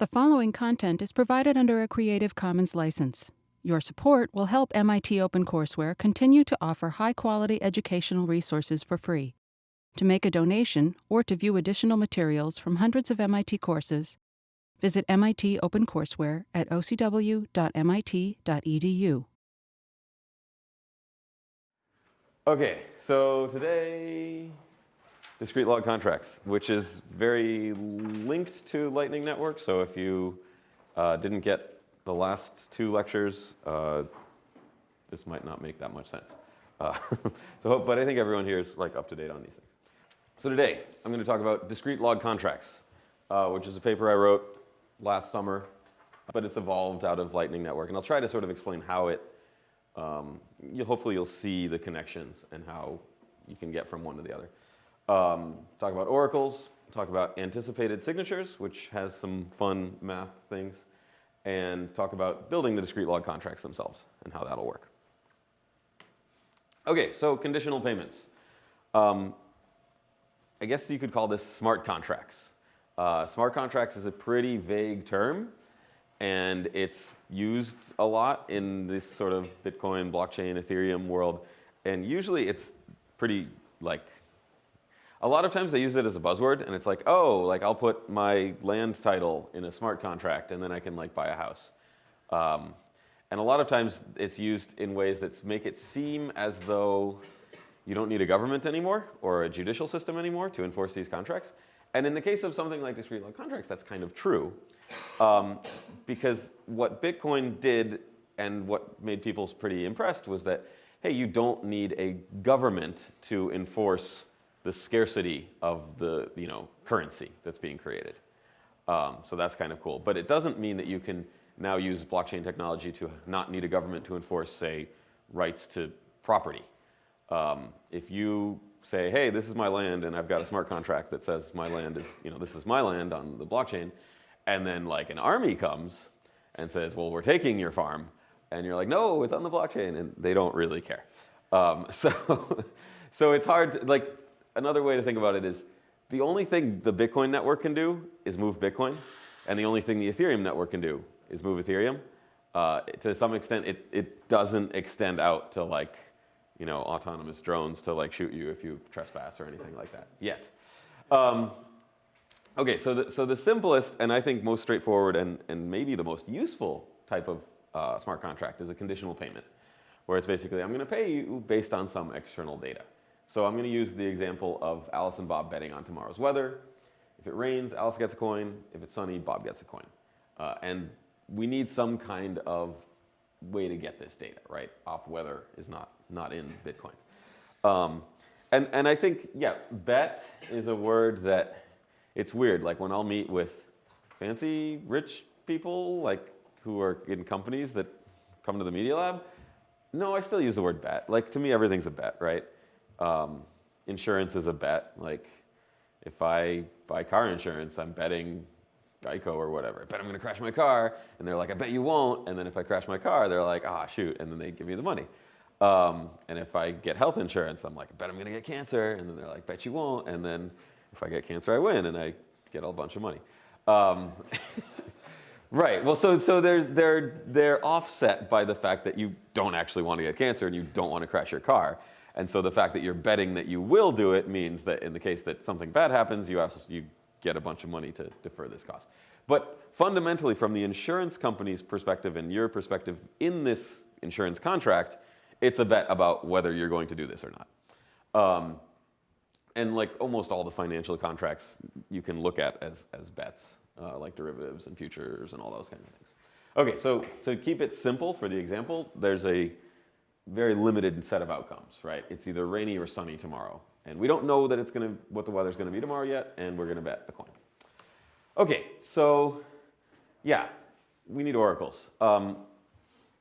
The following content is provided under a Creative Commons license. Your support will help MIT OpenCourseware continue to offer high-quality educational resources for free. To make a donation or to view additional materials from hundreds of MIT courses, visit MIT OpenCourseware at ocw.mit.edu. Okay, so today, Discrete Log Contracts, which is very linked to Lightning Network. So if you didn't get the last two lectures, this might not make that much sense. But I think everyone here is like up to date on these things. So today, I'm going to talk about Discrete Log Contracts, which is a paper I wrote last summer, but it's evolved out of Lightning Network. And I'll try to sort of explain how it, hopefully you'll see the connections and how you can get from one to the other. Talk about oracles, talk about anticipated signatures, which has some fun math things, and talk about building the discrete log contracts themselves and how that'll work. Okay, so conditional payments. I guess you could call this smart contracts. Smart contracts is a pretty vague term, and it's used a lot in this sort of Bitcoin, blockchain, Ethereum world, and usually it's pretty like, a lot of times they use it as a buzzword, and it's like, oh, like I'll put my land title in a smart contract, and then I can like buy a house. And a lot of times it's used in ways that make it seem as though you don't need a government anymore or a judicial system anymore to enforce these contracts. And in the case of something like discrete log contracts, that's kind of true. Because what Bitcoin did and what made people pretty impressed was that, hey, you don't need a government to enforce the scarcity of the currency that's being created. So that's kind of cool. But it doesn't mean that you can now use blockchain technology to not need a government to enforce, say, rights to property. If you say, hey, this is my land, and I've got a smart contract that says my land is, this is my land on the blockchain, and then like an army comes and says, well, we're taking your farm, and you're like, no, it's on the blockchain, and they don't really care. So it's hard to, like, another way to think about it is the only thing the Bitcoin network can do is move Bitcoin, and the only thing the Ethereum network can do is move Ethereum. To some extent, it doesn't extend out to like, autonomous drones to like shoot you if you trespass or anything like that yet. Okay, so the simplest and I think most straightforward and maybe the most useful type of smart contract is a conditional payment, where it's basically I'm going to pay you based on some external data. So I'm going to use the example of Alice and Bob betting on tomorrow's weather. If it rains, Alice gets a coin. If it's sunny, Bob gets a coin. And we need some kind of way to get this data, right? Op weather is not in Bitcoin. And I think, yeah, bet is a word that it's weird. Like when I'll meet with fancy rich people, like who are in companies that come to the Media Lab, no, I still use the word bet. Like to me, everything's a bet, right? Insurance is a bet. Like if I buy car insurance, I'm betting Geico or whatever. I bet I'm going to crash my car. And they're like, I bet you won't. And then if I crash my car, they're like, ah, shoot. And then they give me the money. And if I get health insurance, I'm like, I bet I'm going to get cancer. And then they're like, bet you won't. And then if I get cancer, I win. And I get a bunch of money. Right. Well, so they're offset by the fact that you don't actually want to get cancer and you don't want to crash your car. And so the fact that you're betting that you will do it means that in the case that something bad happens, you get a bunch of money to defer this cost. But fundamentally, from the insurance company's perspective and your perspective in this insurance contract, it's a bet about whether you're going to do this or not. And like almost all the financial contracts you can look at as bets, like derivatives and futures and all those kinds of things. Okay, so to keep it simple for the example, there's a very limited set of outcomes, right? It's either rainy or sunny tomorrow. And we don't know that what the weather's going to be tomorrow yet, and we're going to bet a coin. Okay, so yeah, we need oracles. And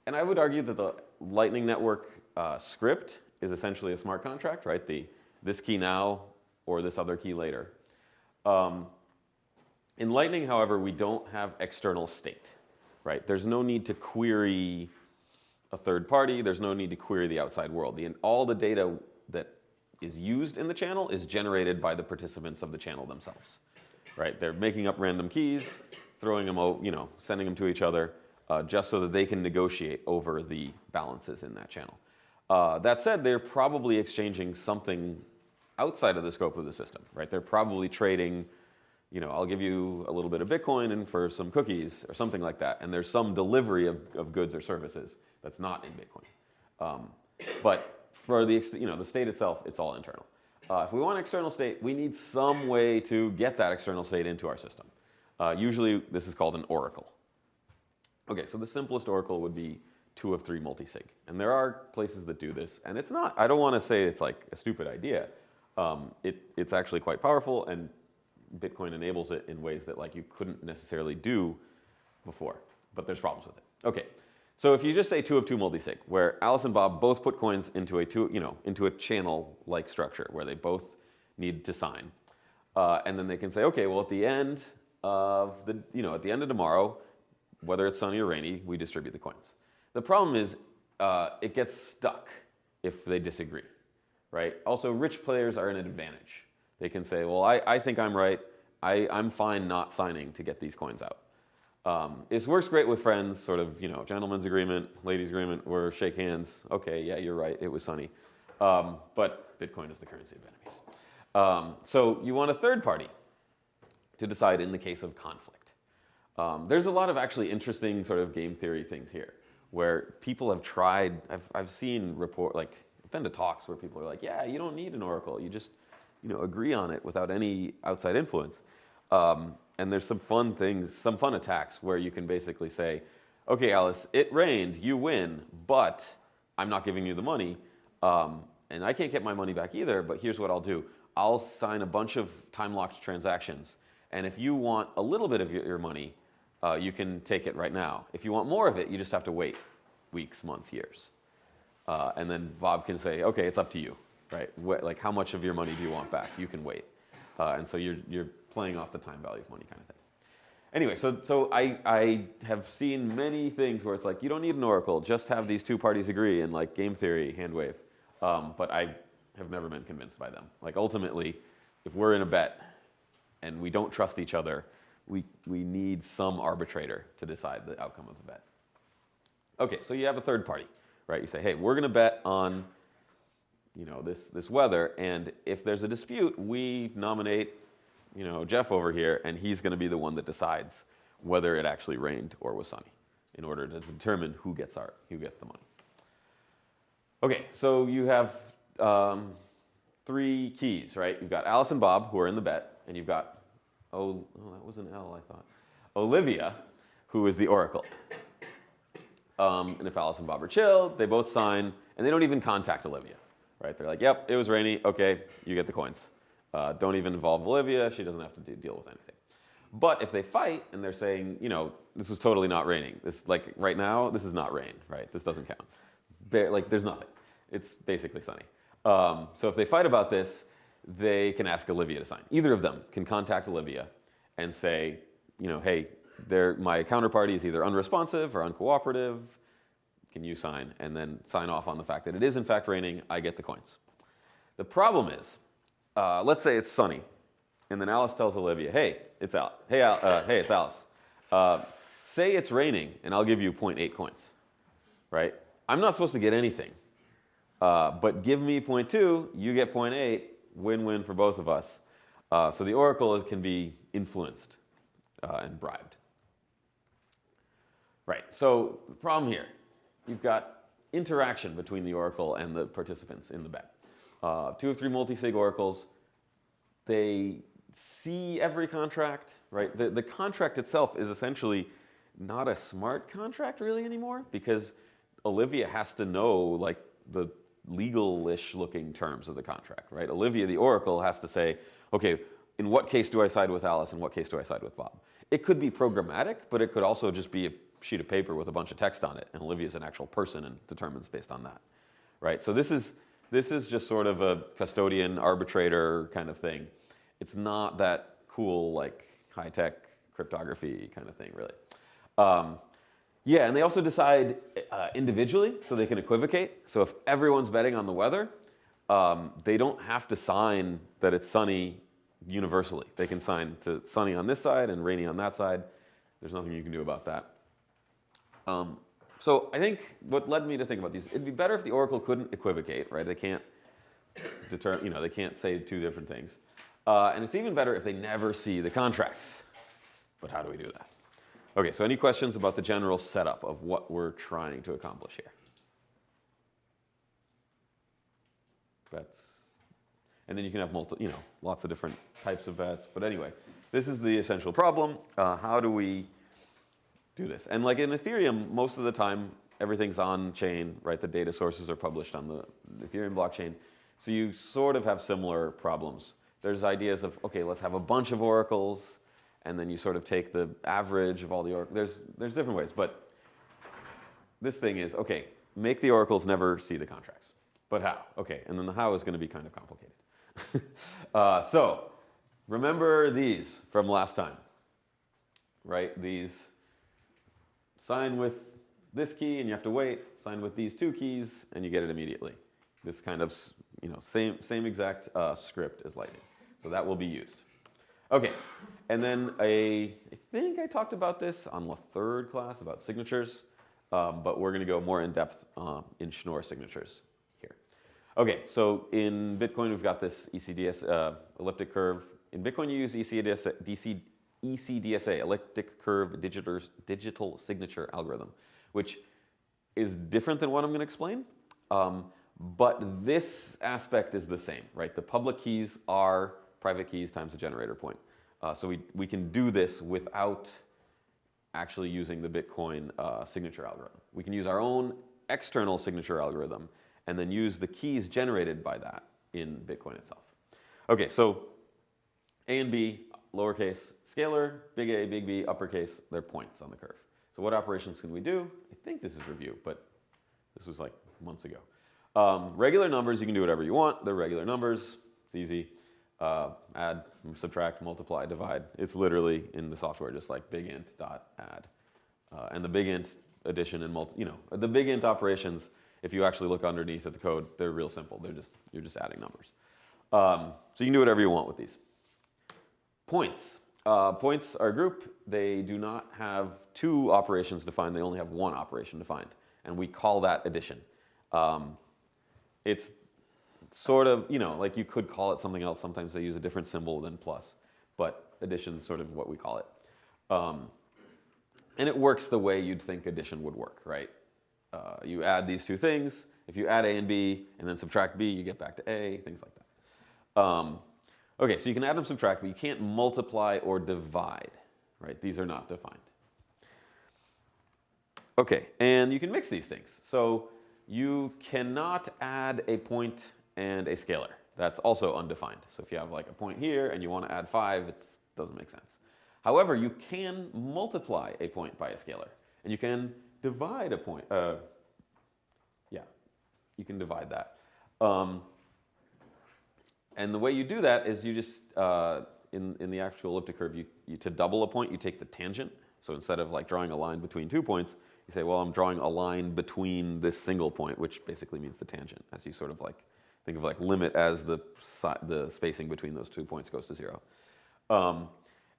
I would argue that the Lightning Network script is essentially a smart contract, right? This key now or this other key later. In Lightning, however, we don't have external state, right? There's no need to query a third party. There's no need to query the outside world. All the data that is used in the channel is generated by the participants of the channel themselves, right? They're making up random keys. throwing them, sending them to each other, just so that they can negotiate over the balances in that channel. That said, they're probably exchanging something outside of the scope of the system, right? They're probably trading, I'll give you a little bit of Bitcoin and for some cookies or something like that. And there's some delivery of goods or services that's not in Bitcoin. But for the state itself, it's all internal. If we want external state, we need some way to get that external state into our system. Usually, this is called an oracle. Okay, so the simplest oracle would be 2 of 3 multisig. And there are places that do this. And it's not, I don't want to say it's like a stupid idea. It's actually quite powerful, and Bitcoin enables it in ways that like you couldn't necessarily do before. But there's problems with it. Okay, so if you just say 2 of 2 multisig, where Alice and Bob both put coins into a channel-like structure where they both need to sign, and then they can say, okay, well at the end of tomorrow, whether it's sunny or rainy, we distribute the coins. The problem is it gets stuck if they disagree, right? Also, rich players are an advantage. They can say, well, I think I'm right. I'm fine not signing to get these coins out. This works great with friends, sort of, gentleman's agreement, ladies' agreement, where shake hands. Okay, yeah, you're right. It was sunny. But Bitcoin is the currency of enemies. So you want a third party to decide in the case of conflict. There's a lot of actually interesting sort of game theory things here, where people have tried. I've seen I've been to talks where people are like, yeah, you don't need an oracle. You just agree on it without any outside influence. And there's some fun things, some fun attacks where you can basically say, okay, Alice, it rained, you win, but I'm not giving you the money, and I can't get my money back either, but here's what I'll do. I'll sign a bunch of time-locked transactions, and if you want a little bit of your money, you can take it right now. If you want more of it, you just have to wait weeks, months, years. And then Bob can say, okay, it's up to you, right? Like, how much of your money do you want back? You can wait. And so you're playing off the time value of money kind of thing. Anyway, so I have seen many things where it's like, you don't need an oracle, just have these two parties agree in like game theory, hand wave. But I have never been convinced by them. Like ultimately, if we're in a bet and we don't trust each other, we need some arbitrator to decide the outcome of the bet. Okay, so you have a third party, right? You say, hey, we're gonna bet on this weather, and if there's a dispute, we nominate Jeff over here, and he's going to be the one that decides whether it actually rained or was sunny in order to determine who gets the money. Okay, so you have 3 keys, right? You've got Alice and Bob, who are in the bet, and you've got, that was an L, I thought, Olivia, who is the oracle. And if Alice and Bob are chill, they both sign, and they don't even contact Olivia, right? They're like, yep, it was rainy, okay, you get the coins. Don't even involve Olivia, she doesn't have to deal with anything. But if they fight and they're saying, this was totally not raining. This, like right now, this is not rain, right? This doesn't count. There's nothing. It's basically sunny. So if they fight about this, they can ask Olivia to sign. Either of them can contact Olivia and say, hey, my counterparty is either unresponsive or uncooperative. Can you sign? And then sign off on the fact that it is in fact raining, I get the coins. The problem is, let's say it's sunny, and then Alice tells Olivia, hey, it's Alice. Hey, it's Alice. Say it's raining, and I'll give you 0.8 coins, right? I'm not supposed to get anything, but give me 0.2, you get 0.8, win-win for both of us. So the oracle can be influenced and bribed. Right, so the problem here, you've got interaction between the oracle and the participants in the bet. 2 of 3 multi-sig oracles, they see every contract, right? The contract itself is essentially not a smart contract really anymore, because Olivia has to know like the legal-ish looking terms of the contract, right? Olivia, the oracle, has to say, okay, in what case do I side with Alice, in what case do I side with Bob? It could be programmatic, but it could also just be a sheet of paper with a bunch of text on it, and Olivia's an actual person and determines based on that, right? So this is just sort of a custodian arbitrator kind of thing. It's not that cool, like high-tech cryptography kind of thing, really. Yeah, and they also decide individually, so they can equivocate. So if everyone's betting on the weather, they don't have to sign that it's sunny universally. They can sign to sunny on this side and rainy on that side. There's nothing you can do about that. So I think what led me to think about these, it'd be better if the oracle couldn't equivocate, right? They can't they can't say two different things. And it's even better if they never see the contracts. But how do we do that? Okay, so any questions about the general setup of what we're trying to accomplish here? Bets. And then you can have lots of different types of bets. But anyway, this is the essential problem. How do we do this? And like in Ethereum, most of the time, everything's on chain, right? The data sources are published on the Ethereum blockchain. So you sort of have similar problems. There's ideas of, okay, let's have a bunch of oracles, and then you sort of take the average of all the oracles. There's different ways, but this thing is, okay, make the oracles never see the contracts. But how? Okay, and then the how is going to be kind of complicated. So remember these from last time, right? These sign with this key and you have to wait, sign with these two keys and you get it immediately. This kind of, same exact script as Lightning. So that will be used. Okay, and then I think I talked about this on the third class about signatures, but we're going to go more in depth in Schnorr signatures here. Okay, so in Bitcoin we've got this ECDS elliptic curve. In Bitcoin you use ECDSA, elliptic curve digital signature algorithm, which is different than what I'm going to explain. But this aspect is the same, right? The public keys are private keys times the generator point. So we can do this without actually using the Bitcoin signature algorithm. We can use our own external signature algorithm and then use the keys generated by that in Bitcoin itself. Okay, so A and B, lowercase scalar, big A, big B, uppercase, they're points on the curve. So what operations can we do? I think this is review, but this was like months ago. Regular numbers, you can do whatever you want. They're regular numbers. It's easy. Add, subtract, multiply, divide. It's literally in the software just like big int dot add. And the big int addition and the big int operations, if you actually look underneath at the code, they're real simple. You're just adding numbers. So you can do whatever you want with these. Points. Points are a group. They do not have two operations defined. They only have one operation defined. And we call that addition. It's sort of, like you could call it something else. Sometimes they use a different symbol than plus, but addition is sort of what we call it. And it works the way you'd think addition would work, right? You add these two things. If you add A and B and then subtract B, you get back to A, things like that. Okay, so you can add and subtract, but you can't multiply or divide, right? These are not defined. Okay, and you can mix these things. So you cannot add a point and a scalar. That's also undefined. So if you have like a point here and you want to add 5, it doesn't make sense. However, you can multiply a point by a scalar, and you can divide a point. You can divide that. And the way you do that is you just, in the actual elliptic curve, to double a point, you take the tangent. So instead of like drawing a line between 2 points, you say, well, I'm drawing a line between this single point, which basically means the tangent, as you sort of like think of like limit as the spacing between those 2 points goes to 0.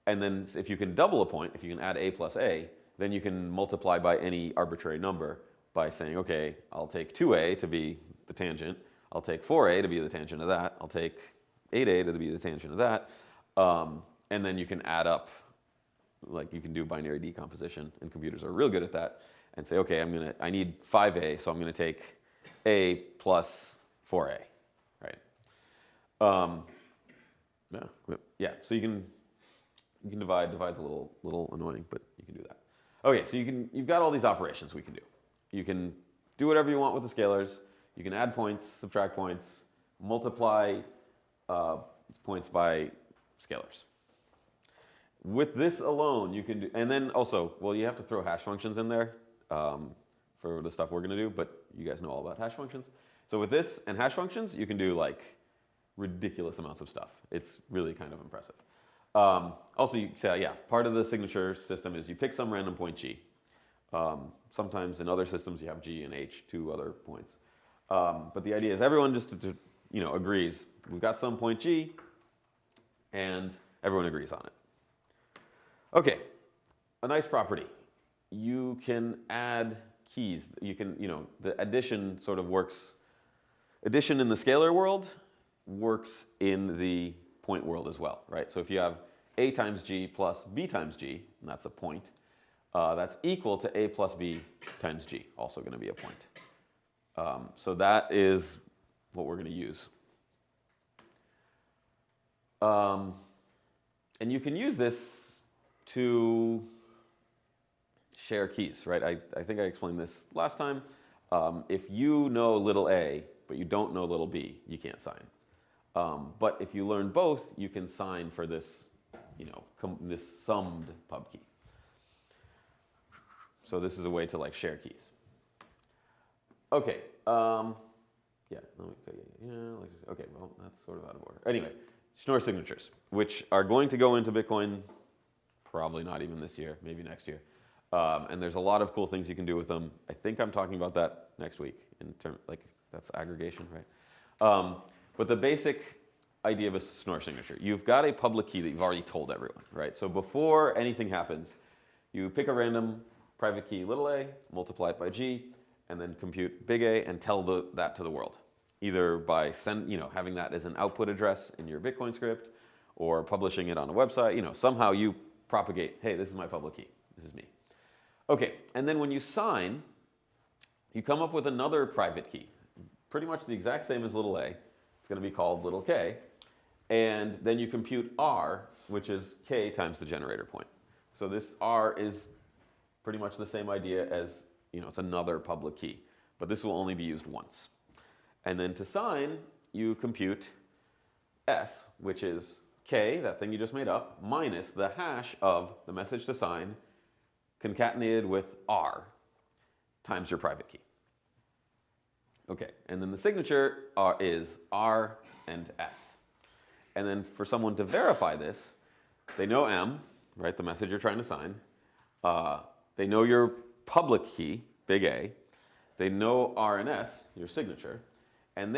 And then if you can double a point, if you can add A plus A, then you can multiply by any arbitrary number by saying, okay, I'll take 2A to be the tangent, I'll take 4A to be the tangent of that, I'll take 8A to be the tangent of that, and then you can add up, like you can do binary decomposition, and computers are real good at that, and say, okay, I need 5A, so I'm going to take A plus 4A, right? Yeah, so you can divide. Divide's a little annoying, but you can do that. Okay, so you've got all these operations we can do. You can do whatever you want with the scalars. You can add points, subtract points, multiply points by scalars. With this alone, you can do, and then also, well, you have to throw hash functions in there for the stuff we're going to do, but you guys know all about hash functions. So with this and hash functions, you can do like ridiculous amounts of stuff. It's really kind of impressive. Also, you say, part of the signature system is you pick some random point G. Sometimes in other systems you have G and H, 2 other points. But the idea is everyone just agrees. We've got some point G, and everyone agrees on it. Okay, a nice property. You can add keys. You can, the addition sort of works. Addition in the scalar world works in the point world as well, right? So if you have a times g plus b times g, and that's a point, that's equal to a plus b times g, also going to be a point. So that is what we're going to use. And you can use this to share keys, right? I think I explained this last time. If you know little a, but you don't know little b, you can't sign. But if you learn both, you can sign for this, this summed pub key. So this is a way to like share keys. Okay. Okay. Well, that's sort of out of order. Anyway, Schnorr signatures, which are going to go into Bitcoin, probably not even this year, maybe next year. And there's a lot of cool things you can do with them. I think I'm talking about that next week in terms that's aggregation, right? But the basic idea of a Schnorr signature, you've got a public key that you've already told everyone, right? So before anything happens, you pick a random private key little a, multiply it by g, and then compute big A and tell that to the world, either by having that as an output address in your Bitcoin script, or publishing it on a website. Somehow you propagate, hey, this is my public key, this is me. Okay, and then when you sign, you come up with another private key, pretty much the exact same as little a. It's going to be called little k, and then you compute r, which is k times the generator point. So this r is pretty much the same idea as, it's another public key, but this will only be used once. And then to sign, you compute s, which is k, that thing you just made up, minus the hash of the message to sign concatenated with r times your private key. Okay, and then the signature is r and s. And then for someone to verify this, they know m, right, the message you're trying to sign. They know your public key, big A. They know R and S, your signature. And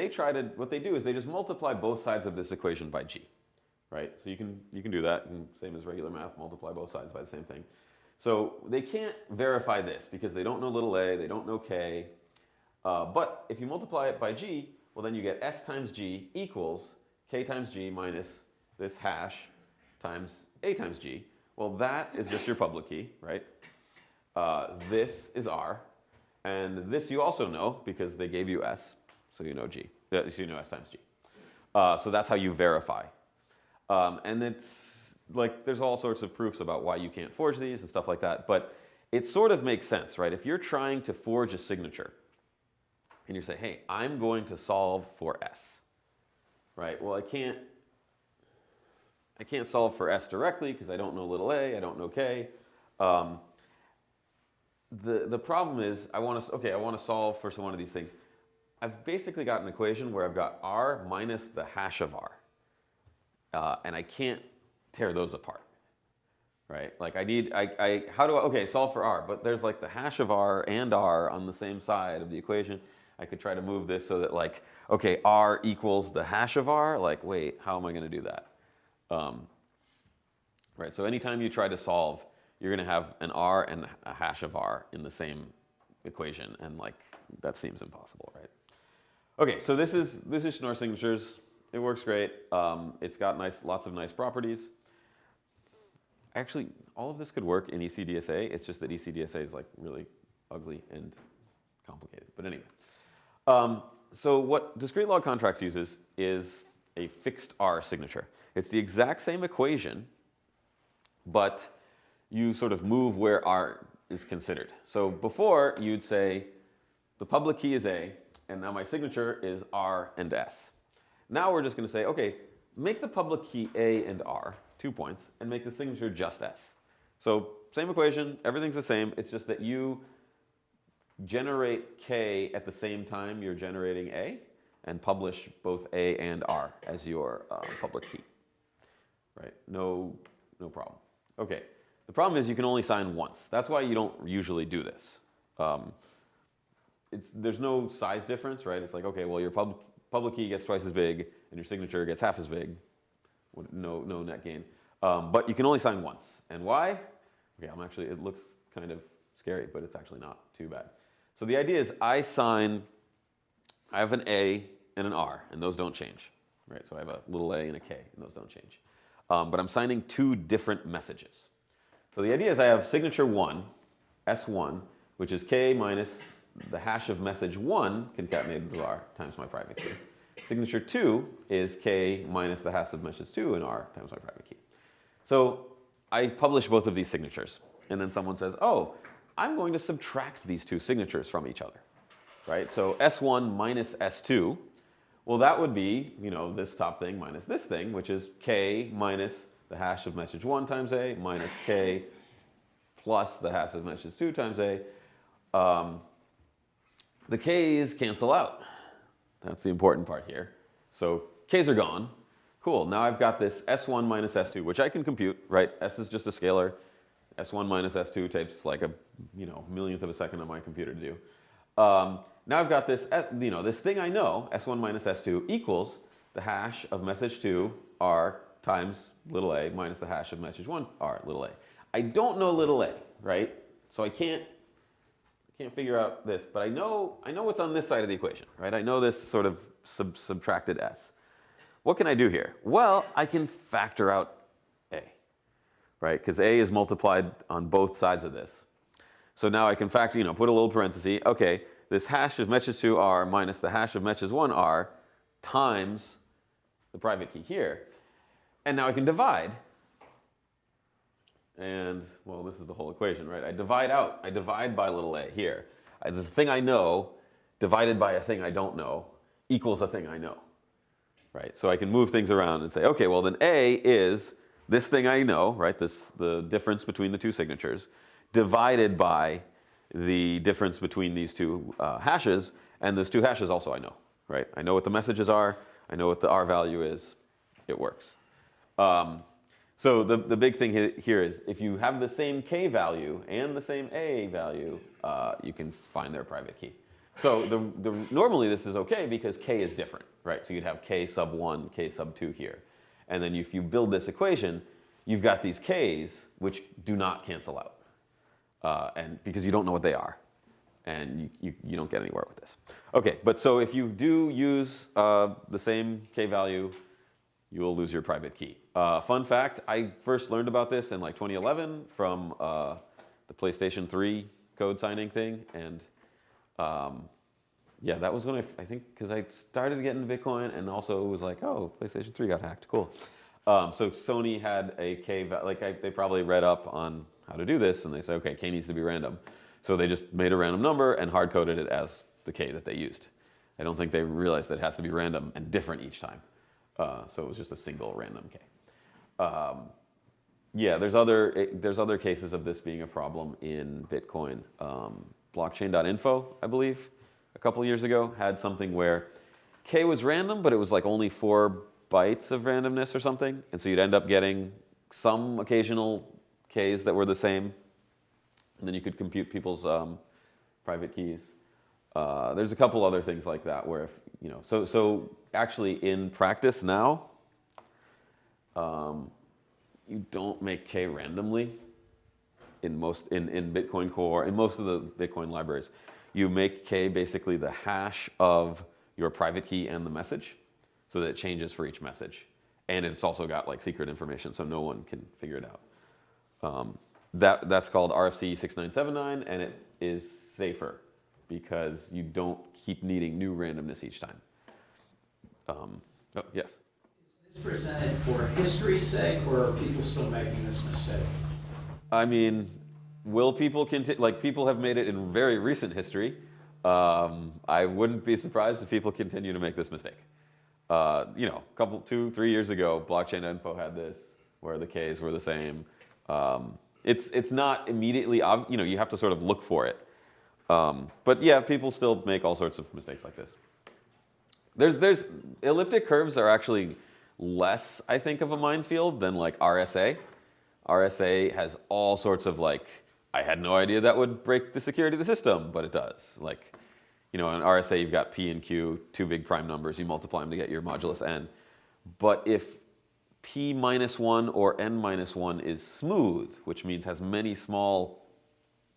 what they do is they just multiply both sides of this equation by G, right? So you can do that, same as regular math, multiply both sides by the same thing. So they can't verify this because they don't know little a, they don't know K. But if you multiply it by G, well then you get S times G equals K times G minus this hash times A times G. Well, that is just your public key, right? This is R, and this you also know because they gave you S, so you know G. So you know S times G. So that's how you verify. And it's like there's all sorts of proofs about why you can't forge these and stuff like that, but it sort of makes sense, right? If you're trying to forge a signature, and you say, hey, I'm going to solve for S, right? Well, I can't solve for S directly because I don't know little a, I don't know K. The problem is I want to solve for one of these things. I've basically got an equation where I've got R minus the hash of R. And I can't tear those apart, right? Like solve for R, but there's like the hash of R and R on the same side of the equation. I could try to move this so that R equals the hash of R. Like, wait, how am I going to do that? Right, so anytime you try to solve, you're going to have an R and a hash of R in the same equation, and that seems impossible, right? Okay, so this is Schnorr signatures. It works great. It's got lots of nice properties. Actually, all of this could work in ECDSA. It's just that ECDSA is really ugly and complicated. But anyway, so what Discreet Log Contracts uses is a fixed R signature. It's the exact same equation, but you sort of move where R is considered. So before, you'd say the public key is A, and now my signature is R and S. Now we're just going to say, okay, make the public key A and R, 2 points, and make the signature just S. So same equation, everything's the same. It's just that you generate K at the same time you're generating A, and publish both A and R as your public key. Right? No problem. Okay. The problem is you can only sign once. That's why you don't usually do this. There's no size difference, right? It's like, okay, well, your public key gets twice as big, and your signature gets half as big. No net gain. But you can only sign once. And why? Okay, it looks kind of scary, but it's actually not too bad. So the idea is I have an A and an R, and those don't change, right? So I have a little a and a K, and those don't change. But I'm signing two different messages. So the idea is I have signature 1, S1, which is K minus the hash of message 1 concatenated with R times my private key. Signature 2 is K minus the hash of message 2 in R times my private key. So I publish both of these signatures, and then someone says, oh, I'm going to subtract these two signatures from each other, right? So S1 minus S2, well, that would be, this top thing minus this thing, which is K minus the hash of message 1 times A minus K plus the hash of message 2 times A. The K's cancel out. That's the important part here. So K's are gone. Cool, now I've got this S1 minus S2, which I can compute, right? S is just a scalar. S1 minus S2 takes like a millionth of a second on my computer to do. Now I've got this, this thing I know, S1 minus S2 equals the hash of message 2 R times little a minus the hash of message 1 R little a. I don't know little a, right? So I can't figure out this, but I know what's on this side of the equation, right? I know this sort of subtracted S. What can I do here? Well, I can factor out A, right? Because A is multiplied on both sides of this. So now I can factor, put a little parenthesis. Okay, this hash of message 2 R minus the hash of message 1 R times the private key here. And now I can divide. And, well, this is the whole equation, right? I divide by little a here. The thing I know divided by a thing I don't know equals a thing I know, right? So I can move things around and say, okay, well, then A is this thing I know, right? The difference between the two signatures divided by the difference between these two hashes, and those two hashes also I know, right? I know what the messages are. I know what the R value is. It works. So the big thing here is if you have the same K value and the same A value, you can find their private key. So normally this is okay because K is different, right? So you'd have K sub 1, K sub 2 here. And then if you build this equation, you've got these Ks which do not cancel out. And because you don't know what they are. And you don't get anywhere with this. Okay, but so if you do use the same K value, you will lose your private key. Fun fact, I first learned about this in like 2011 from the PlayStation 3 code signing thing. And yeah, that was when I think, because I started getting into Bitcoin and also was like, oh, PlayStation 3 got hacked, cool. So Sony had a K, they probably read up on how to do this and they said, okay, K needs to be random. So they just made a random number and hard-coded it as the K that they used. I don't think they realized that it has to be random and different each time. So it was just a single random K. Yeah, there's other cases of this being a problem in Bitcoin. Blockchain.info, I believe, a couple years ago, had something where K was random, but it was like only 4 bytes of randomness or something. And so you'd end up getting some occasional Ks that were the same. And then you could compute people's private keys. There's a couple other things like that where, so actually in practice now, you don't make K randomly in Bitcoin Core, in most of the Bitcoin libraries. You make K basically the hash of your private key and the message so that it changes for each message. And it's also got like secret information so no one can figure it out. That's called RFC 6979 and it is safer because you don't keep needing new randomness each time. Oh, yes? Is this presented for history's sake, or are people still making this mistake? I mean, will people continue? Like, people have made it in very recent history. I wouldn't be surprised if people continue to make this mistake. 2-3 years ago, Blockchain.info had this, where the Ks were the same. It's not immediately obvious. You have to sort of look for it. But yeah, people still make all sorts of mistakes like this. There's elliptic curves are actually less, I think, of a minefield than like RSA. RSA has all sorts of like, I had no idea that would break the security of the system, but it does. Like, in RSA you've got P and Q, 2 big prime numbers, you multiply them to get your modulus n. But if p minus 1 or n minus 1 is smooth, which means has many small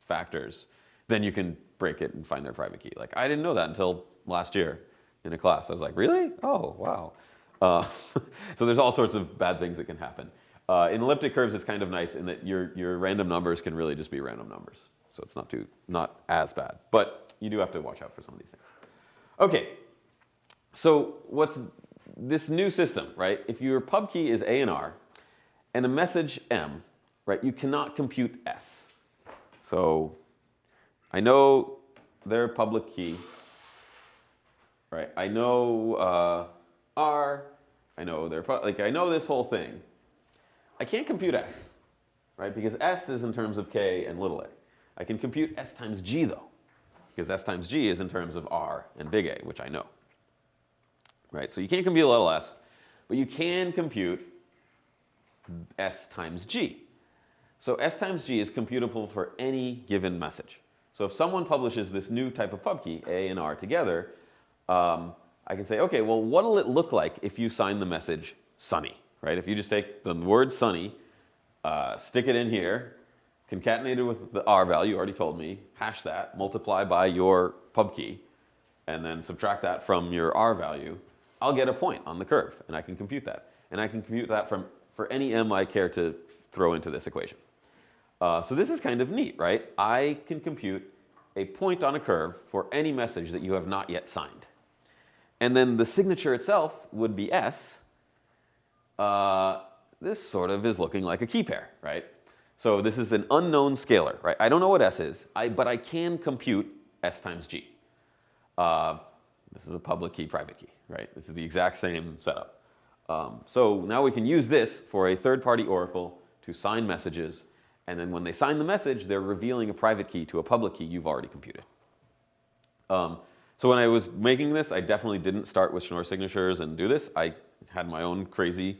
factors, then you can break it and find their private key. Like, I didn't know that until last year in a class. I was like, really? Oh, wow. So there's all sorts of bad things that can happen. In elliptic curves, it's kind of nice in that your random numbers can really just be random numbers. So it's not as bad. But you do have to watch out for some of these things. Okay, so what's this new system, right? If your pub key is A and R and a message M, right, you cannot compute S. So I know their public key, right? I know R, I know I know this whole thing. I can't compute S, right? Because S is in terms of K and little a. I can compute S times G though, because S times G is in terms of R and big A, which I know. Right? So you can't compute little s, but you can compute S times G. So S times G is computable for any given message. So if someone publishes this new type of pub key, A and R together, I can say, okay, well, what'll it look like if you sign the message Sunny, right? If you just take the word Sunny, stick it in here, concatenate it with the R value, you already told me, hash that, multiply by your pub key, and then subtract that from your R value, I'll get a point on the curve, and I can compute that. And I can compute that for any M I care to throw into this equation. So this is kind of neat, right? I can compute a point on a curve for any message that you have not yet signed. And then the signature itself would be S. This sort of is looking like a key pair, right? So this is an unknown scalar, right? I don't know what S is, but I can compute S times G. This is a public key, private key, right? This is the exact same setup. So now we can use this for a third-party oracle to sign messages, and then when they sign the message, they're revealing a private key to a public key you've already computed. So when I was making this, I definitely didn't start with Schnorr signatures and do this. I had my own crazy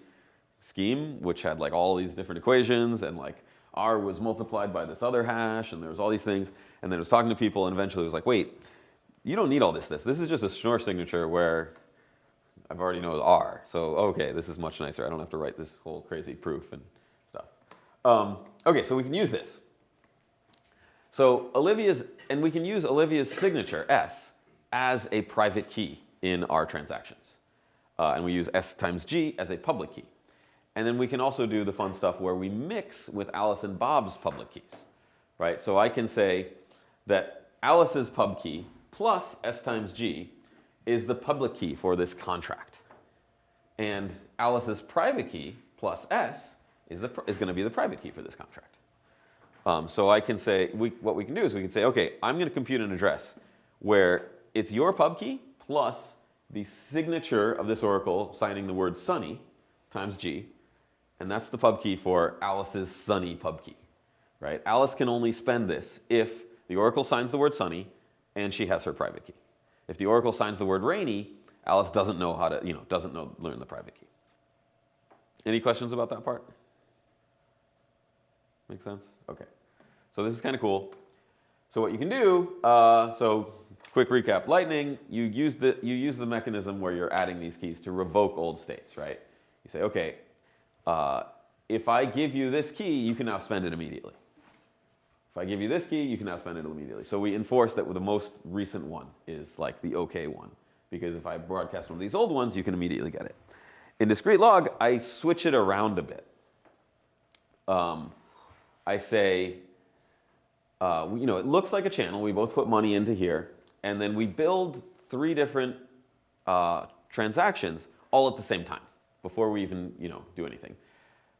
scheme, which had like all these different equations, and like R was multiplied by this other hash, and there was all these things, and then I was talking to people, and eventually it was like, wait, you don't need all this. This is just a Schnorr signature where I've already know R. So, okay, this is much nicer. I don't have to write this whole crazy proof and stuff. Okay, so we can use this. So we can use Olivia's signature, S, as a private key in our transactions. And we use S times G as a public key. And then we can also do the fun stuff where we mix with Alice and Bob's public keys, right? So I can say that Alice's pub key plus S times G is the public key for this contract. And Alice's private key plus S is going to be the private key for this contract. So I can say, what we can do is we can say, okay, I'm going to compute an address where it's your pub key plus the signature of this oracle signing the word Sunny times G, and that's the pub key for Alice's Sunny pub key, right? Alice can only spend this if the oracle signs the word Sunny and she has her private key. If the oracle signs the word Rainy, Alice doesn't know how to, learn the private key. Any questions about that part? Make sense? Okay. So this is kind of cool. So what you can do, so quick recap, Lightning, you use the mechanism where you're adding these keys to revoke old states, right? You say, okay, if I give you this key, you can now spend it immediately. If I give you this key, you can now spend it immediately. So we enforce that the most recent one is like the OK one, because if I broadcast one of these old ones, you can immediately get it. In discrete log, I switch it around a bit. I say, it looks like a channel. We both put money into here, and then we build 3 different transactions all at the same time before we even do anything.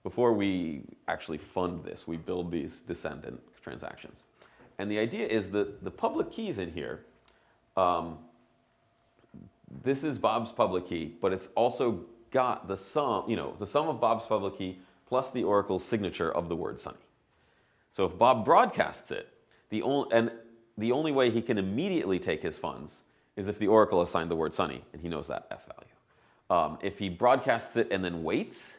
Before we actually fund this, we build these descendant transactions. And the idea is that the public keys in here, this is Bob's public key, but it's also got the sum of Bob's public key plus the oracle's signature of the word Sunny. So if Bob broadcasts it, the only way he can immediately take his funds is if the oracle assigned the word Sunny, and he knows that S value. If he broadcasts it and then waits,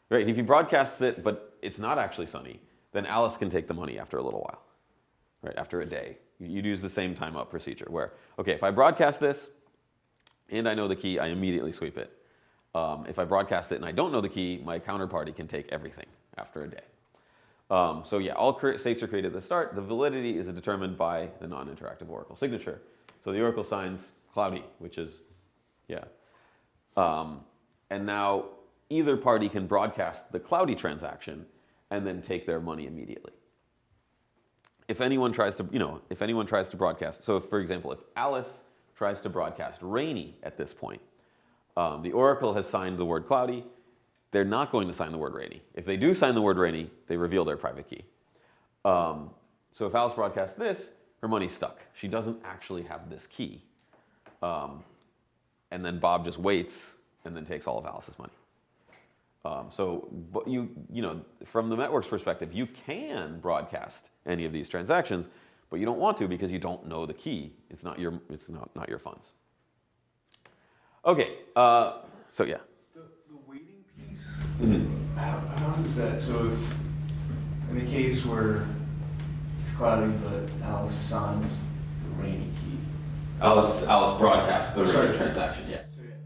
right? If he broadcasts it but it's not actually Sunny, then Alice can take the money after a little while, right? After a day. You'd use the same time up procedure where, okay, if I broadcast this and I know the key, I immediately sweep it. If I broadcast it and I don't know the key, my counterparty can take everything after a day. So yeah, all states are created at the start. The validity is determined by the non-interactive Oracle signature. So the Oracle signs cloudy, which is, yeah. And now either party can broadcast the cloudy transaction and then take their money immediately. If anyone tries to, if anyone tries to broadcast, so if, for example, if Alice tries to broadcast rainy at this point, the Oracle has signed the word cloudy. They're not going to sign the word rainy. If they do sign the word rainy, they reveal their private key. So if Alice broadcasts this, her money's stuck. She doesn't actually have this key. And then Bob just waits and then takes all of Alice's money. But from the network's perspective, you can broadcast any of these transactions, but you don't want to because you don't know the key. It's not your funds. Okay, so yeah. The waiting piece, how does that, so if, in the case where it's cloudy, but Alice signs the rainy key. Alice broadcasts the rainy transaction, yeah.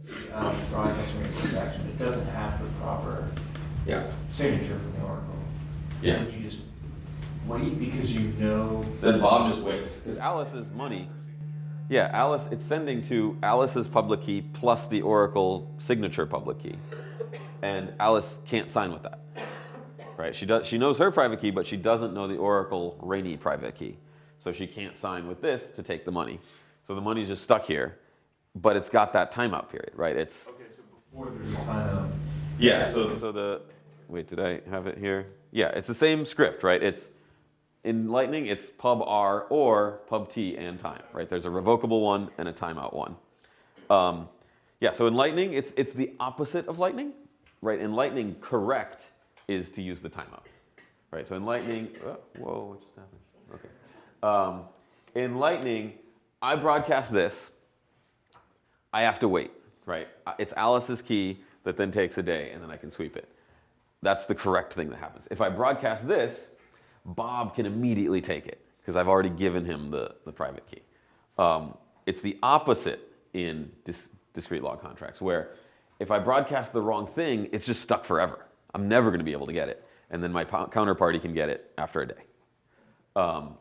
So Alice broadcasts the rainy transaction, it doesn't have the proper signature from the Oracle. Yeah. And you just wait because you know. Then Bob just waits, because Alice's money, it's sending to Alice's public key plus the Oracle signature public key. And Alice can't sign with that, right? She knows her private key, but she doesn't know the Oracle rainy private key. So she can't sign with this to take the money. So the money's just stuck here, but it's got that timeout period, right? Okay, so before there's a timeout. Yeah, wait, did I have it here? Yeah, it's the same script, right? In Lightning, it's pub R or pub T and time, right? There's a revocable one and a timeout one. So in Lightning, it's the opposite of Lightning, right? In Lightning, correct is to use the timeout, right? So in Lightning, whoa, what just happened? Okay. In Lightning, I broadcast this, I have to wait, right? It's Alice's key that then takes a day, and then I can sweep it. That's the correct thing that happens. If I broadcast this, Bob can immediately take it, because I've already given him the private key. It's the opposite in discrete log contracts, where if I broadcast the wrong thing, it's just stuck forever. I'm never going to be able to get it, and then my counterparty can get it after a day.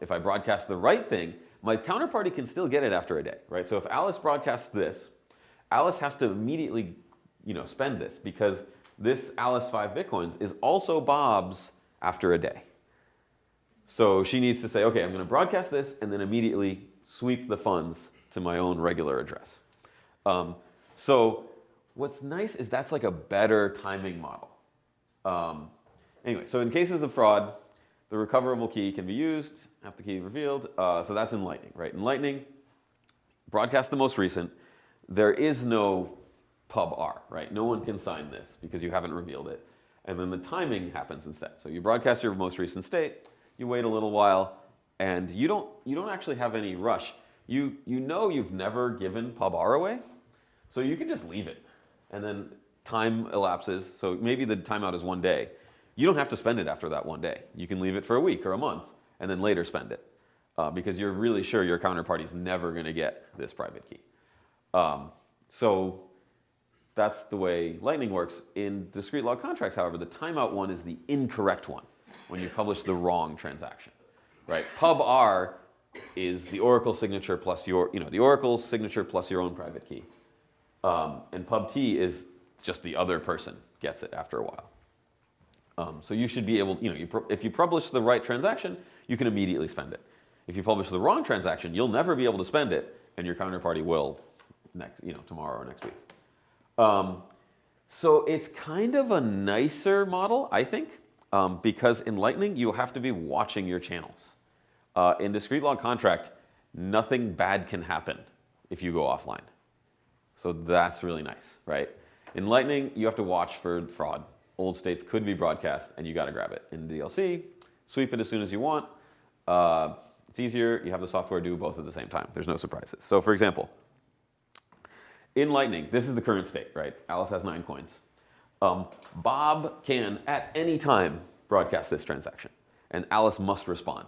If I broadcast the right thing, my counterparty can still get it after a day, right? So if Alice broadcasts this, Alice has to immediately, spend this, because this Alice 5 Bitcoins is also Bob's after a day. So she needs to say, okay, I'm going to broadcast this and then immediately sweep the funds to my own regular address. So what's nice is that's like a better timing model. Anyway, so in cases of fraud, the recoverable key can be used, have the key revealed. So that's in Lightning, right? In Lightning, broadcast the most recent. There is no pub R, right? No one can sign this because you haven't revealed it. And then the timing happens instead. So you broadcast your most recent state, you wait a little while, and you don't actually have any rush. You know you've never given pub R away, so you can just leave it. And then time elapses, so maybe the timeout is 1 day. You don't have to spend it after that 1 day. You can leave it for a week or a month, and then later spend it, because you're really sure your counterparty's never going to get this private key. So that's the way Lightning works. In discrete log contracts, however, the timeout one is the incorrect one when you publish the wrong transaction, right? Pub R is the Oracle signature plus the Oracle's signature plus your own private key. And pub T is just the other person gets it after a while. So you should be able, if you publish the right transaction, you can immediately spend it. If you publish the wrong transaction, you'll never be able to spend it, and your counterparty will tomorrow or next week. So it's kind of a nicer model, I think, because in Lightning, you have to be watching your channels. In discrete log contract, nothing bad can happen if you go offline. So that's really nice, right? In Lightning, you have to watch for fraud. Old states could be broadcast, and you got to grab it. In DLC, sweep it as soon as you want. It's easier. You have the software do both at the same time. There's no surprises. So for example, in Lightning, this is the current state, right? Alice has 9 coins. Bob can, at any time, broadcast this transaction. And Alice must respond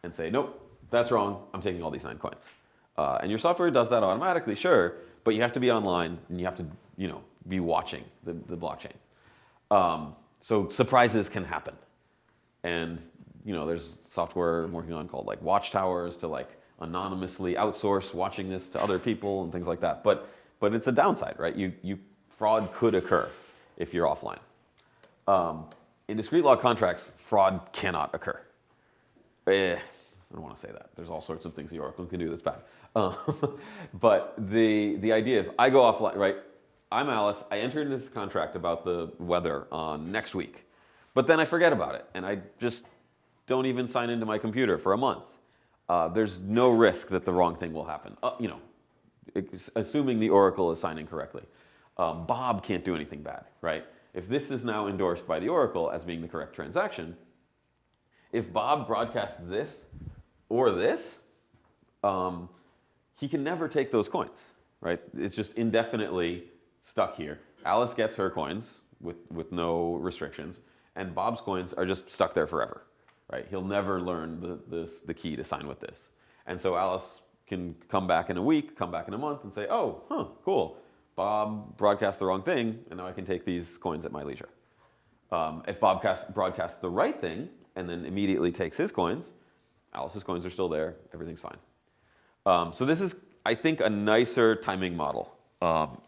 and say, nope, that's wrong. I'm taking all these 9 coins. And your software does that automatically, sure, but you have to be online, and you have to be watching the blockchain. So surprises can happen. And, there's software I'm working on called like watchtowers to like anonymously outsource watching this to other people and things like that. But it's a downside, right? Fraud could occur if you're offline. In discrete log contracts, fraud cannot occur. I don't want to say that. There's all sorts of things the Oracle can do that's bad. But the idea of I go offline, right? I'm Alice. I enter into this contract about the weather on next week. But then I forget about it, and I just don't even sign into my computer for a month. There's no risk that the wrong thing will happen, assuming the Oracle is signing correctly. Bob can't do anything bad, right? If this is now endorsed by the Oracle as being the correct transaction, if Bob broadcasts this or this, he can never take those coins, right? It's just indefinitely stuck here. Alice gets her coins with no restrictions, and Bob's coins are just stuck there forever, right? He'll never learn the key to sign with this. And so Alice can come back in a week, come back in a month, and say, oh, cool. Bob broadcast the wrong thing, and now I can take these coins at my leisure. If Bob broadcasts the right thing, and then immediately takes his coins, Alice's coins are still there, everything's fine. So this is, I think, a nicer timing model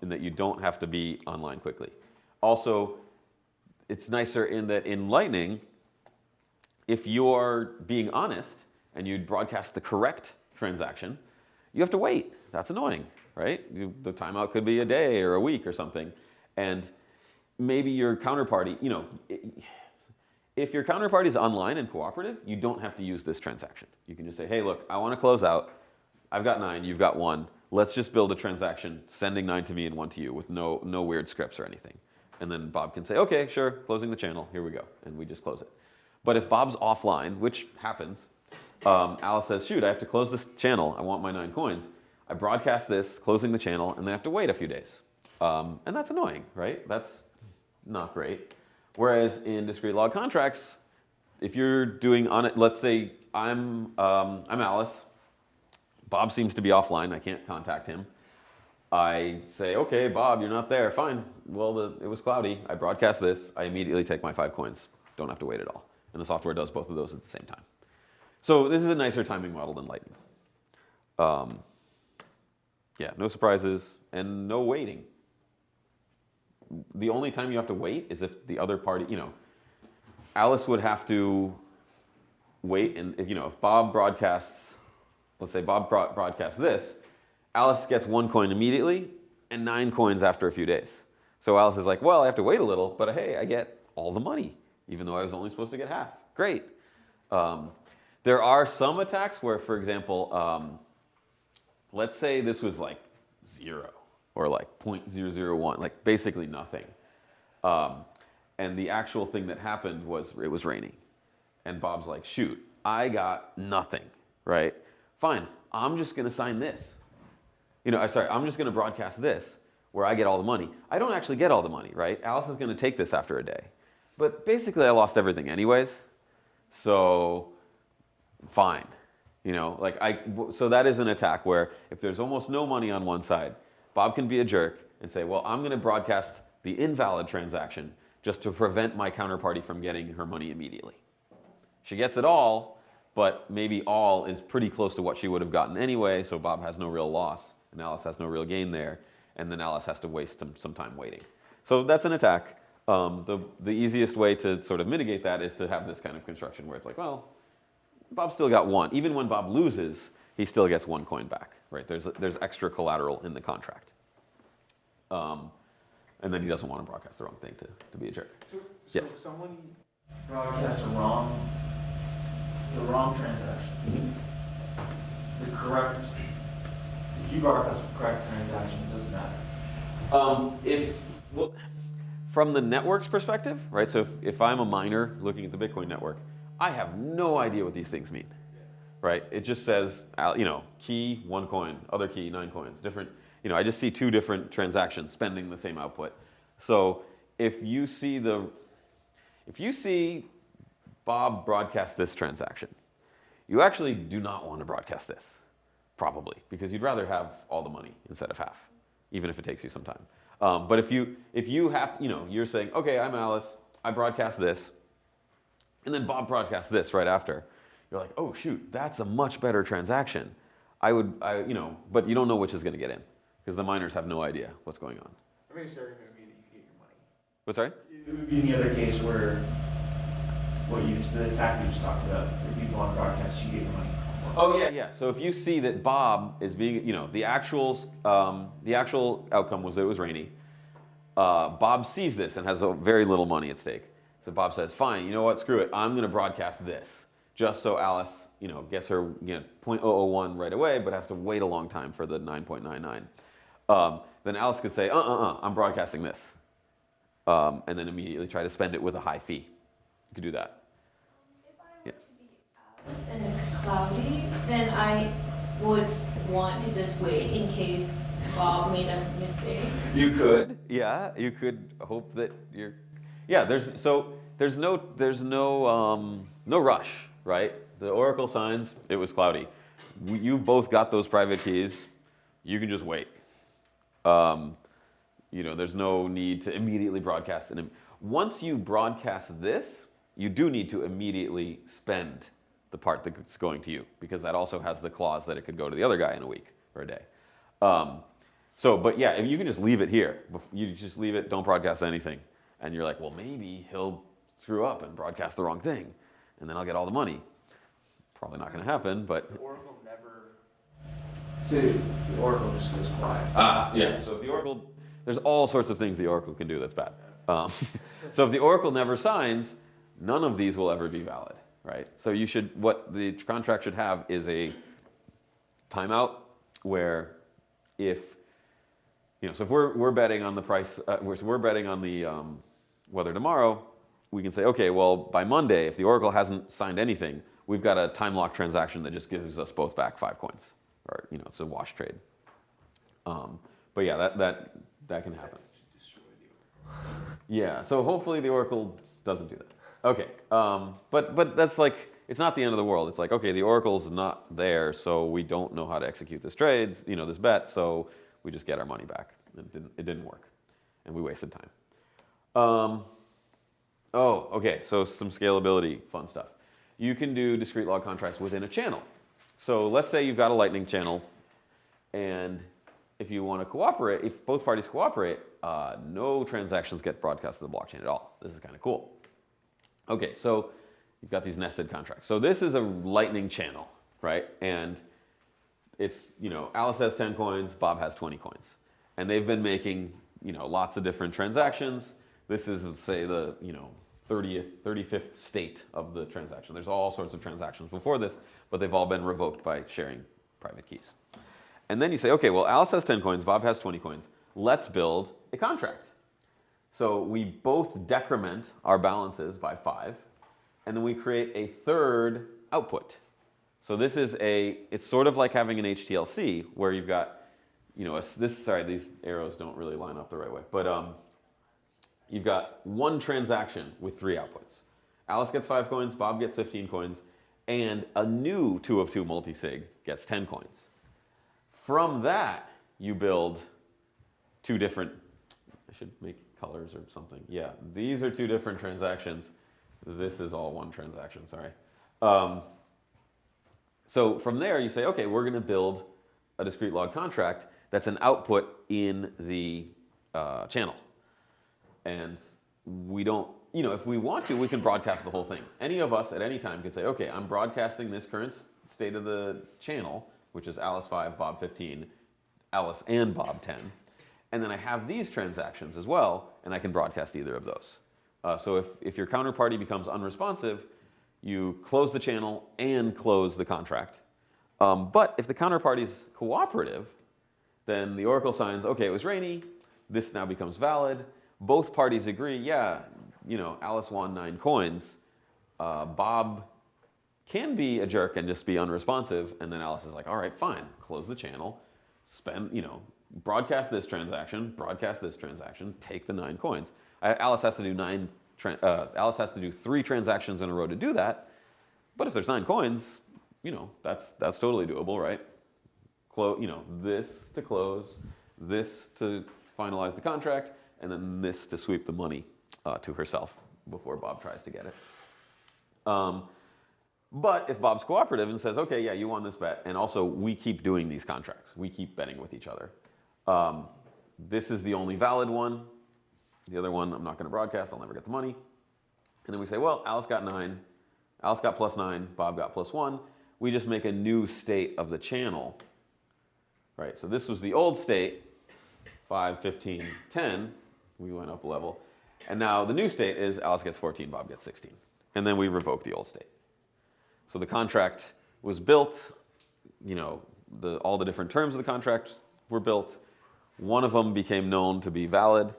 in that you don't have to be online quickly. Also, it's nicer in that in Lightning, if you're being honest and you broadcast the correct transaction, you have to wait. That's annoying, right? The timeout could be a day or a week or something. And maybe your counterparty, if your counterparty is online and cooperative, you don't have to use this transaction. You can just say, hey, look, I want to close out. I've got 9, you've got 1. Let's just build a transaction sending 9 to me and 1 to you with no weird scripts or anything. And then Bob can say, okay, sure, closing the channel, here we go. And we just close it. But if Bob's offline, which happens, Alice says, shoot, I have to close this channel. I want my 9 coins. I broadcast this, closing the channel, and then I have to wait a few days. And that's annoying, right? That's not great. Whereas in discrete log contracts, if you're doing on it, let's say I'm Alice. Bob seems to be offline. I can't contact him. I say, okay, Bob, you're not there. Fine. Well, it was cloudy. I broadcast this. I immediately take my 5 coins. Don't have to wait at all. And the software does both of those at the same time. So this is a nicer timing model than Lightning. Yeah, no surprises and no waiting. The only time you have to wait is if the other party, Alice would have to wait, and if Bob broadcasts, let's say Bob broadcasts this, Alice gets 1 coin immediately and 9 coins after a few days. So Alice is like, well, I have to wait a little, but hey, I get all the money, even though I was only supposed to get half. Great. There are some attacks where, for example, let's say this was like 0 or like 0.001, like basically nothing. And the actual thing that happened was it was raining. And Bob's like, shoot, I got nothing, right? Fine, I'm just going to sign this. I'm just going to broadcast this where I get all the money. I don't actually get all the money, right? Alice is going to take this after a day. But basically I lost everything anyways. So fine. So that is an attack where if there's almost no money on one side, Bob can be a jerk and say, well, I'm going to broadcast the invalid transaction just to prevent my counterparty from getting her money immediately. She gets it all, but maybe all is pretty close to what she would have gotten anyway, so Bob has no real loss, and Alice has no real gain there, and then Alice has to waste some time waiting. So that's an attack. The easiest way to sort of mitigate that is to have this kind of construction where it's like, well, Bob still got 1. Even when Bob loses, he still gets 1 coin back, right? There's extra collateral in the contract. And then he doesn't want to broadcast the wrong thing to be a jerk. So Yes. if someone broadcasts the wrong transaction, if you broadcast the correct transaction, it doesn't matter. From the network's perspective, right? So if I'm a miner looking at the Bitcoin network, I have no idea what these things mean, right? It just says, key 1 coin, other key 9 coins, different. I just see 2 different transactions spending the same output. So if you see Bob broadcast this transaction, you actually do not want to broadcast this, probably, because you'd rather have all the money instead of half, even if it takes you some time. But if you have, you're saying, okay, I'm Alice, I broadcast this, and then Bob broadcasts this right after. You're like, oh shoot, that's a much better transaction. But you don't know which is going to get in because the miners have no idea what's going on. I mean, sorry, it would be that you get your money. What's sorry? It would be in the other case where the attack you just talked about, if people on broadcast, you get your money. Oh yeah. So if you see that Bob is being, the actual outcome was that it was rainy. Bob sees this and has very little money at stake. So Bob says, fine, you know what, screw it. I'm going to broadcast this just so Alice, gets her 0.001 right away, but has to wait a long time for the 9.99. Then Alice could say, I'm broadcasting this. And then immediately try to spend it with a high fee. You could do that. If I were to be Alice and it's cloudy, then I would want to just wait in case Bob made a mistake. You could, yeah. You could hope that you're, yeah. There's no rush, right? The Oracle signs it was cloudy. You've both got those private keys. You can just wait. There's no need to immediately broadcast it. Once you broadcast this, you do need to immediately spend the part that's going to you because that also has the clause that it could go to the other guy in a week or a day. But yeah, if you can just leave it here. You just leave it, don't broadcast anything. And you're like, well, maybe he'll screw up and broadcast the wrong thing, and then I'll get all the money. Probably not going to happen, but... The Oracle never... The Oracle just goes quiet. Yeah. So if the Oracle... There's all sorts of things the Oracle can do that's bad. So if the Oracle never signs, none of these will ever be valid, right? So what the contract should have is a timeout where so if we're betting on the price, we're betting on the weather tomorrow, we can say, okay, well, by Monday, if the Oracle hasn't signed anything, we've got a time lock transaction that just gives us both back 5 coins, or it's a wash trade. But yeah, that can happen. Yeah, so hopefully the Oracle doesn't do that. Okay, but that's like, it's not the end of the world. It's like, okay, the Oracle's not there, so we don't know how to execute this trade, this bet, so we just get our money back. It didn't work, and we wasted time. Okay, so some scalability, fun stuff. You can do discrete log contracts within a channel. So let's say you've got a Lightning channel, and if you want to cooperate, if both parties cooperate, no transactions get broadcast to the blockchain at all. This is kind of cool. Okay, so you've got these nested contracts. So this is a Lightning channel, right? And it's, Alice has 10 coins, Bob has 20 coins. And they've been making, lots of different transactions. This is, say, the, 35th state of the transaction. There's all sorts of transactions before this, but they've all been revoked by sharing private keys. And then you say, okay, well, Alice has 10 coins, Bob has 20 coins. Let's build a contract. So we both decrement our balances by 5, and then we create a third output. So this is it's sort of like having an HTLC where you've got, these arrows don't really line up the right way, but you've got one transaction with 3 outputs. Alice gets 5 coins, Bob gets 15 coins, and a new 2 of 2 multisig gets 10 coins. From that, you build 2 different, I should make colors or something. Yeah, these are 2 different transactions. This is all one transaction, sorry. So from there, you say, okay, we're going to build a discrete log contract that's an output in the channel. And we don't, if we want to, we can broadcast the whole thing. Any of us at any time can say, okay, I'm broadcasting this current state of the channel, which is Alice 5, Bob 15, Alice and Bob 10. And then I have these transactions as well, and I can broadcast either of those. So if your counterparty becomes unresponsive, you close the channel and close the contract. But if the counterparty is cooperative, then the Oracle signs, okay, it was rainy, this now becomes valid. Both parties agree, yeah, Alice won 9 coins. Bob can be a jerk and just be unresponsive, and then Alice is like, all right, fine, close the channel, broadcast this transaction, take the 9 coins. Alice has to do 3 transactions in a row to do that, but if there's 9 coins, that's totally doable, right? This to close, this to finalize the contract, and then this to sweep the money to herself before Bob tries to get it. But if Bob's cooperative and says, okay, yeah, you won this bet, and also we keep doing these contracts, we keep betting with each other. This is the only valid one. The other one I'm not going to broadcast, I'll never get the money. And then we say, well, Alice got 9, Alice got +9, Bob got +1. We just make a new state of the channel. Right, so this was the old state, 5, 15, 10. We went up a level. And now the new state is Alice gets 14, Bob gets 16. And then we revoke the old state. So the contract was built, you know, all the different terms of the contract were built. One of them became known to be valid,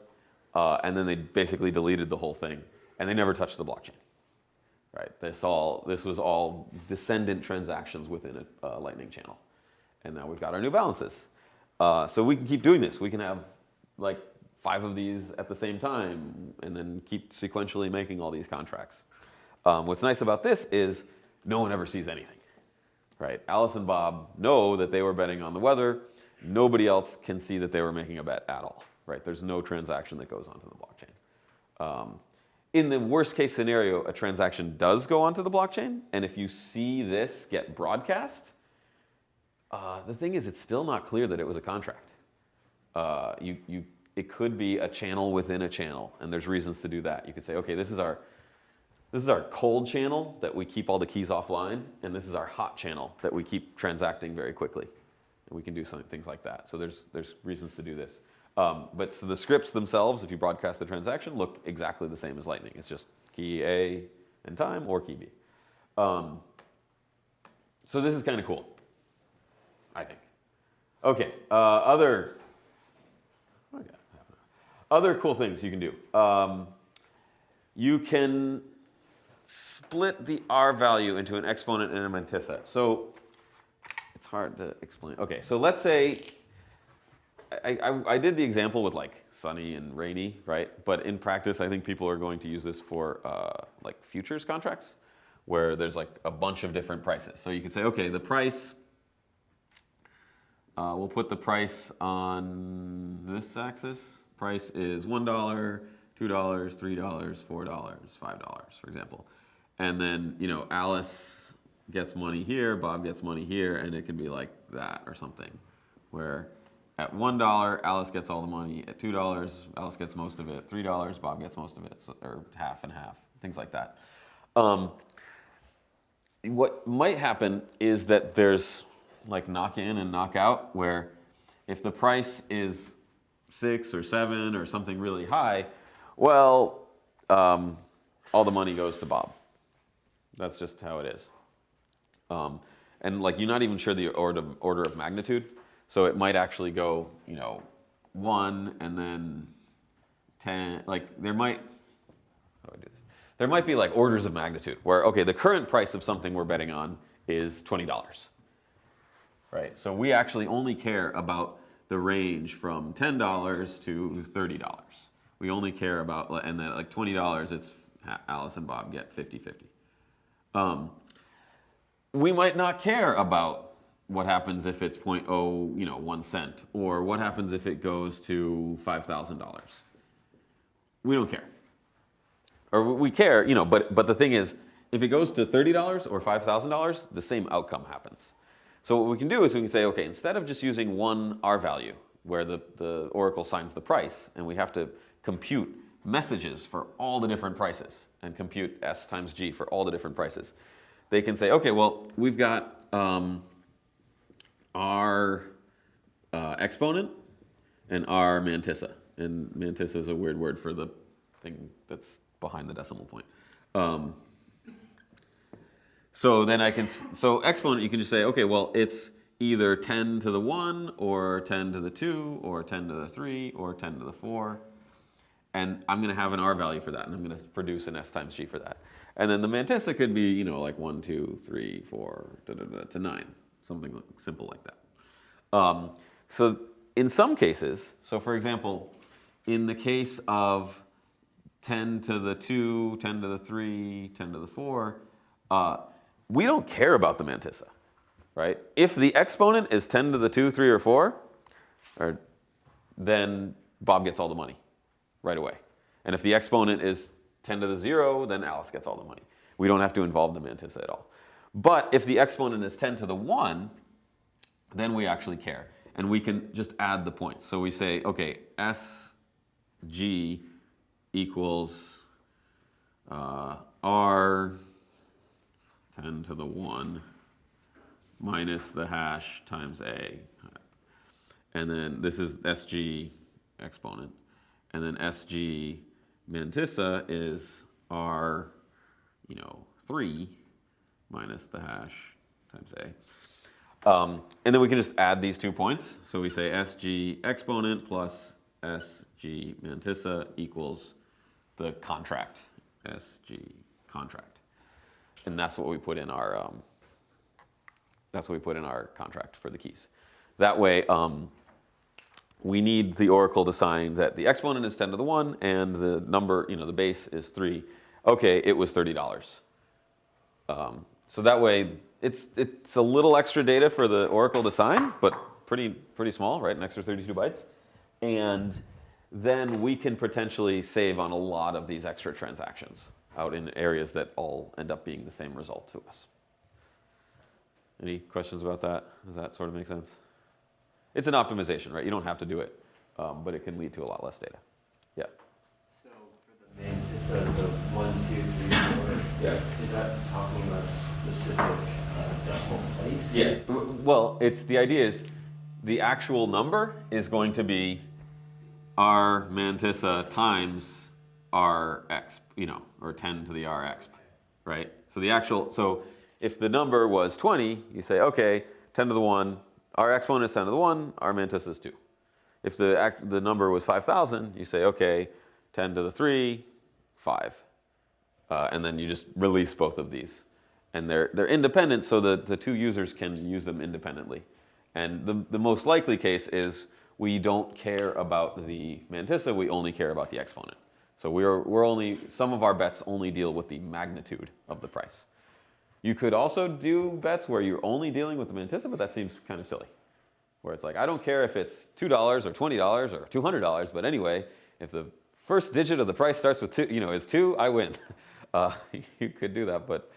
and then they basically deleted the whole thing, and they never touched the blockchain. Right? This was all descendant transactions within a Lightning channel. And now we've got our new balances. So we can keep doing this. We can have like 5 of these at the same time and then keep sequentially making all these contracts. What's nice about this is no one ever sees anything. Right? Alice and Bob know that they were betting on the weather. Nobody else can see that they were making a bet at all. Right? There's no transaction that goes onto the blockchain. In the worst case scenario, a transaction does go onto the blockchain, and if you see this get broadcast, the thing is, it's still not clear that it was a contract. It could be a channel within a channel, and there's reasons to do that. You could say, okay, this is our cold channel that we keep all the keys offline, and this is our hot channel that we keep transacting very quickly. And we can do things like that. So there's reasons to do this. But so the scripts themselves, if you broadcast the transaction, look exactly the same as Lightning. It's just key A and time or key B. So this is kind of cool, I think. Okay, other cool things you can do. You can split the R value into an exponent and a mantissa. So it's hard to explain. Okay, so let's say I did the example with like sunny and rainy, right? But in practice, I think people are going to use this for like futures contracts, where there's like a bunch of different prices. So you could say, okay, the price, we'll put the price on this axis. Price is $1, $2, $3, $4, $5, for example. And then, you know, Alice gets money here, Bob gets money here, and it can be like that or something, where at $1, Alice gets all the money. At $2, Alice gets most of it. $3, Bob gets most of it, or half and half, things like that. What might happen is that there's like knock in and knock out, where if the price is 6 or 7 or something really high, well, all the money goes to Bob. That's just how it is. And like you're not even sure the order of magnitude. So it might actually go, you know, 1 and then 10. Like there might, how do I do this? There might be like orders of magnitude where, okay, the current price of something we're betting on is $20. Right? So we actually only care about the range from $10 to $30. We only care about, and then like $20, it's Alice and Bob get 50-50. We might not care about what happens if it's 0.01 cent, or what happens if it goes to $5,000. We don't care. Or we care, you know, but the thing is, if it goes to $30 or $5,000, the same outcome happens. So what we can do is we can say, okay, instead of just using one R value, where the Oracle signs the price, and we have to compute messages for all the different prices, and compute S times G for all the different prices, they can say, okay, well, we've got R exponent and R mantissa. And mantissa is a weird word for the thing that's behind the decimal point. So then so exponent, you can just say, okay, well, it's either 10 to the 1, or 10 to the 2, or 10 to the 3, or 10 to the 4. And I'm going to have an R value for that, and I'm going to produce an S times G for that. And then the mantissa could be, you know, like 1, 2, 3, 4, to 9, something simple like that. So in some cases, so for example, in the case of 10 to the 2, 10 to the 3, 10 to the 4, we don't care about the mantissa, right? If the exponent is 10 to the 2, 3, or 4, then Bob gets all the money right away. And if the exponent is 10 to the 0, then Alice gets all the money. We don't have to involve the mantissa at all. But if the exponent is 10 to the 1, then we actually care. And we can just add the points. So we say, okay, SG equals R 10 to the 1 minus the hash times A. And then this is SG exponent. And then SG mantissa is R, 3 minus the hash times A. And then we can just add these 2 points. So we say SG exponent plus SG mantissa equals the contract, SG contract. And that's what we put in our contract for the keys. That way, we need the oracle to sign that the exponent is 10 to the 1 and the number, the base is 3. Okay, it was $30. So that way, it's a little extra data for the oracle to sign, but pretty small, right? An extra 32 bytes. And then we can potentially save on a lot of these extra transactions out in areas that all end up being the same result to us. Any questions about that? Does that sort of make sense? It's an optimization, right? You don't have to do it, but it can lead to a lot less data. Yeah. So for the mantissa, the 1, 2, 3, 4, Yeah. is that talking about a specific decimal place? Yeah. Well, the idea is the actual number is going to be R mantissa times Rx, or 10 to the Rx, right? So if the number was 20, you say, okay, 10 to the 1, our exponent is 10 to the 1, our mantissa is 2. If the number was 5,000, you say, okay, 10 to the 3, 5. And then you just release both of these. And they're independent, so the 2 users can use them independently. And the most likely case is we don't care about the mantissa, we only care about the exponent. So some of our bets only deal with the magnitude of the price. You could also do bets where you're only dealing with the mantissa, but that seems kind of silly. Where it's like, I don't care if it's $2 or $20 or $200, but anyway, if the first digit of the price starts with 2, is 2, I win. You could do that, but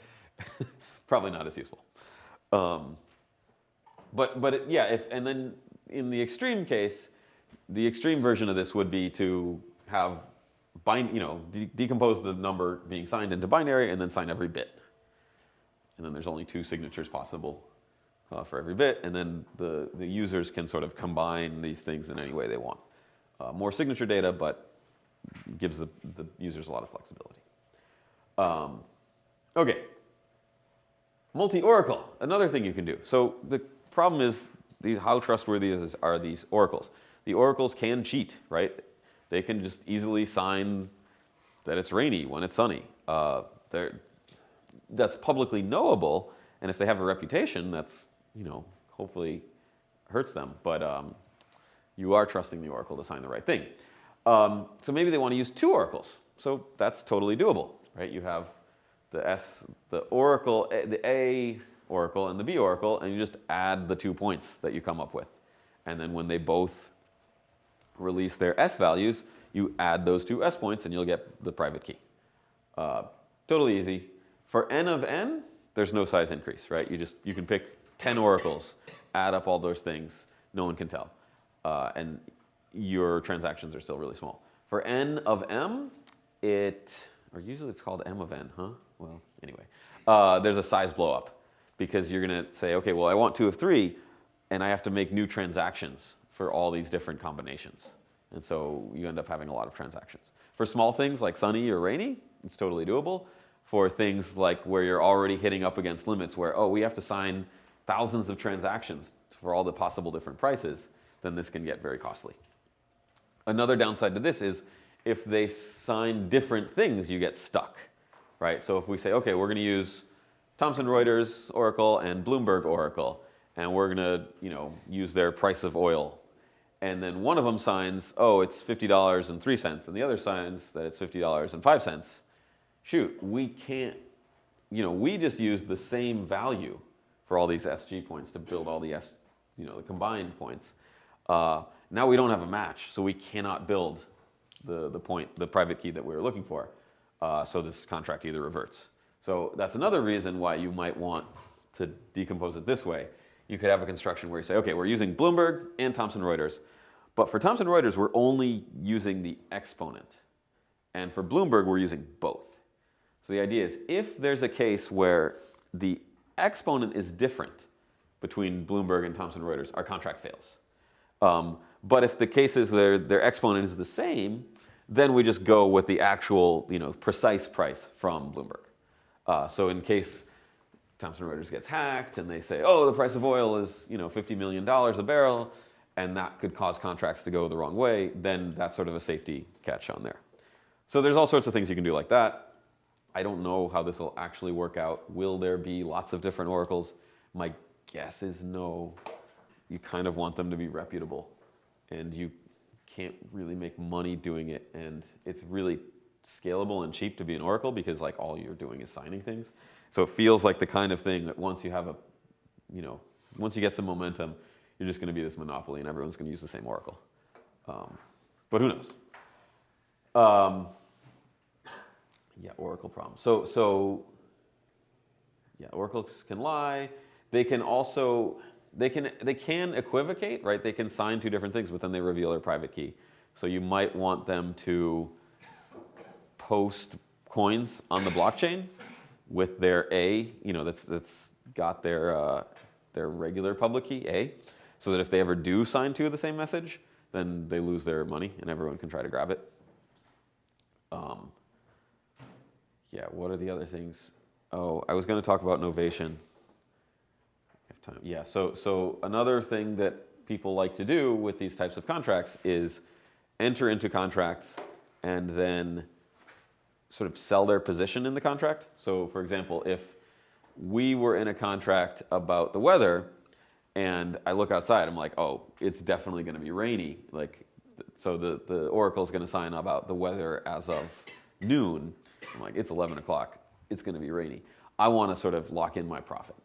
probably not as useful. And then in the extreme case, the extreme version of this would be to have decompose the number being signed into binary and then sign every bit. And then there's only 2 signatures possible for every bit, and then the users can sort of combine these things in any way they want. More signature data, but gives the users a lot of flexibility. Okay. Multi-oracle, another thing you can do. So the problem is how trustworthy are these oracles? The oracles can cheat, right? They can just easily sign that it's rainy when it's sunny. That's publicly knowable, and if they have a reputation, that's, hopefully hurts them. But you are trusting the oracle to sign the right thing. So maybe they want to use 2 oracles. So that's totally doable, right? You have the oracle, the A oracle and the B oracle, and you just add the 2 points that you come up with. And then when they both release their S values, you add those 2 S points and you'll get the private key. Totally easy. For n of n, there's no size increase, right? You can pick 10 oracles, add up all those things, no one can tell. And your transactions are still really small. For n of m, usually it's called m of n, huh? Well, anyway, there's a size blow up because you're gonna say, okay, well, I want 2 of 3, and I have to make new transactions for all these different combinations. And so you end up having a lot of transactions. For small things like sunny or rainy, it's totally doable. For things like where you're already hitting up against limits where, we have to sign thousands of transactions for all the possible different prices, then this can get very costly. Another downside to this is if they sign different things, you get stuck, right? So if we say, okay, we're going to use Thomson Reuters Oracle and Bloomberg Oracle, and we're going to use their price of oil, and then one of them signs, it's $50.03, and the other signs that it's $50.05. Shoot, we can't, we just use the same value for all these SG points to build all the the combined points. Now now we don't have a match, so we cannot build the private key that we were looking for. So this contract either reverts. So that's another reason why you might want to decompose it this way. You could have a construction where you say, okay, we're using Bloomberg and Thomson Reuters, but for Thomson Reuters, we're only using the exponent. And for Bloomberg, we're using both. So the idea is, if there's a case where the exponent is different between Bloomberg and Thomson Reuters, our contract fails. But if the case is their exponent is the same, then we just go with the actual, precise price from Bloomberg. So in case Thomson Reuters gets hacked and they say, oh, the price of oil is, $50 million a barrel, and that could cause contracts to go the wrong way, then that's sort of a safety catch on there. So there's all sorts of things you can do like that. I don't know how this will actually work out. Will there be lots of different oracles? My guess is no. You kind of want them to be reputable, and you can't really make money doing it, and it's really scalable and cheap to be an oracle because all you're doing is signing things. So it feels like the kind of thing that once you have once you get some momentum, you're just going to be this monopoly and everyone's going to use the same oracle. But who knows? Yeah, oracle problem. So yeah, oracles can lie. They can also, they can equivocate, right? They can sign two different things, but then they reveal their private key. So you might want them to post coins on the blockchain with their A, that's got their regular public key, A, so that if they ever do sign two of the same message, then they lose their money and everyone can try to grab it. Yeah, what are the other things? Oh, I was going to talk about novation. Time. Yeah, so another thing that people like to do with these types of contracts is enter into contracts and then sort of sell their position in the contract. So for example, if we were in a contract about the weather and I look outside, I'm like, oh, it's definitely going to be rainy. So the oracle is going to sign about the weather as of noon. I'm like, it's 11 o'clock. It's going to be rainy. I want to sort of lock in my profit.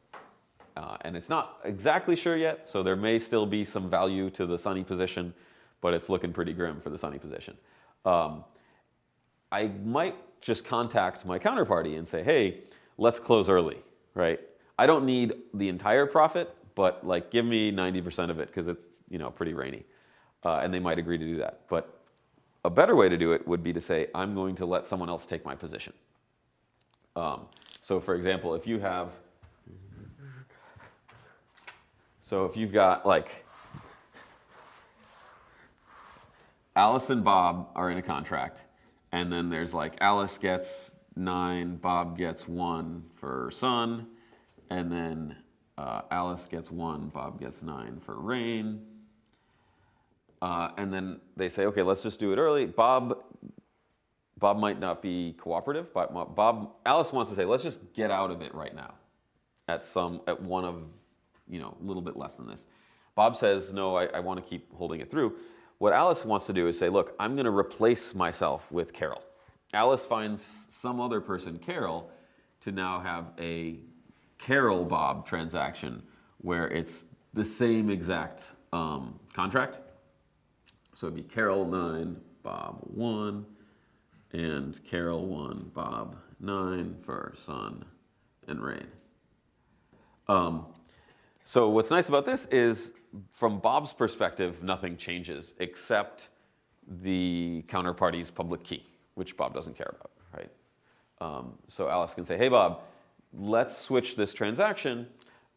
And it's not exactly sure yet, so there may still be some value to the sunny position, but it's looking pretty grim for the sunny position. I might just contact my counterparty and say, hey, let's close early, right? I don't need the entire profit, but give me 90% of it because it's pretty rainy. And they might agree to do that. But a better way to do it would be to say, I'm going to let someone else take my position. So for example, if you have, if you've got Alice and Bob are in a contract, and then there's Alice gets 9, Bob gets 1 for sun, and then Alice gets 1, Bob gets 9 for rain. And then they say, okay, let's just do it early. Bob might not be cooperative, but Alice wants to say, let's just get out of it right now at one of, a little bit less than this. Bob says, no, I want to keep holding it through. What Alice wants to do is say, look, I'm going to replace myself with Carol. Alice finds some other person, Carol, to now have a Carol-Bob transaction where it's the same exact contract. So it'd be Carol 9, Bob 1, and Carol 1, Bob 9 for sun and rain. So what's nice about this is, from Bob's perspective, nothing changes except the counterparty's public key, which Bob doesn't care about, right? So Alice can say, hey, Bob, let's switch this transaction.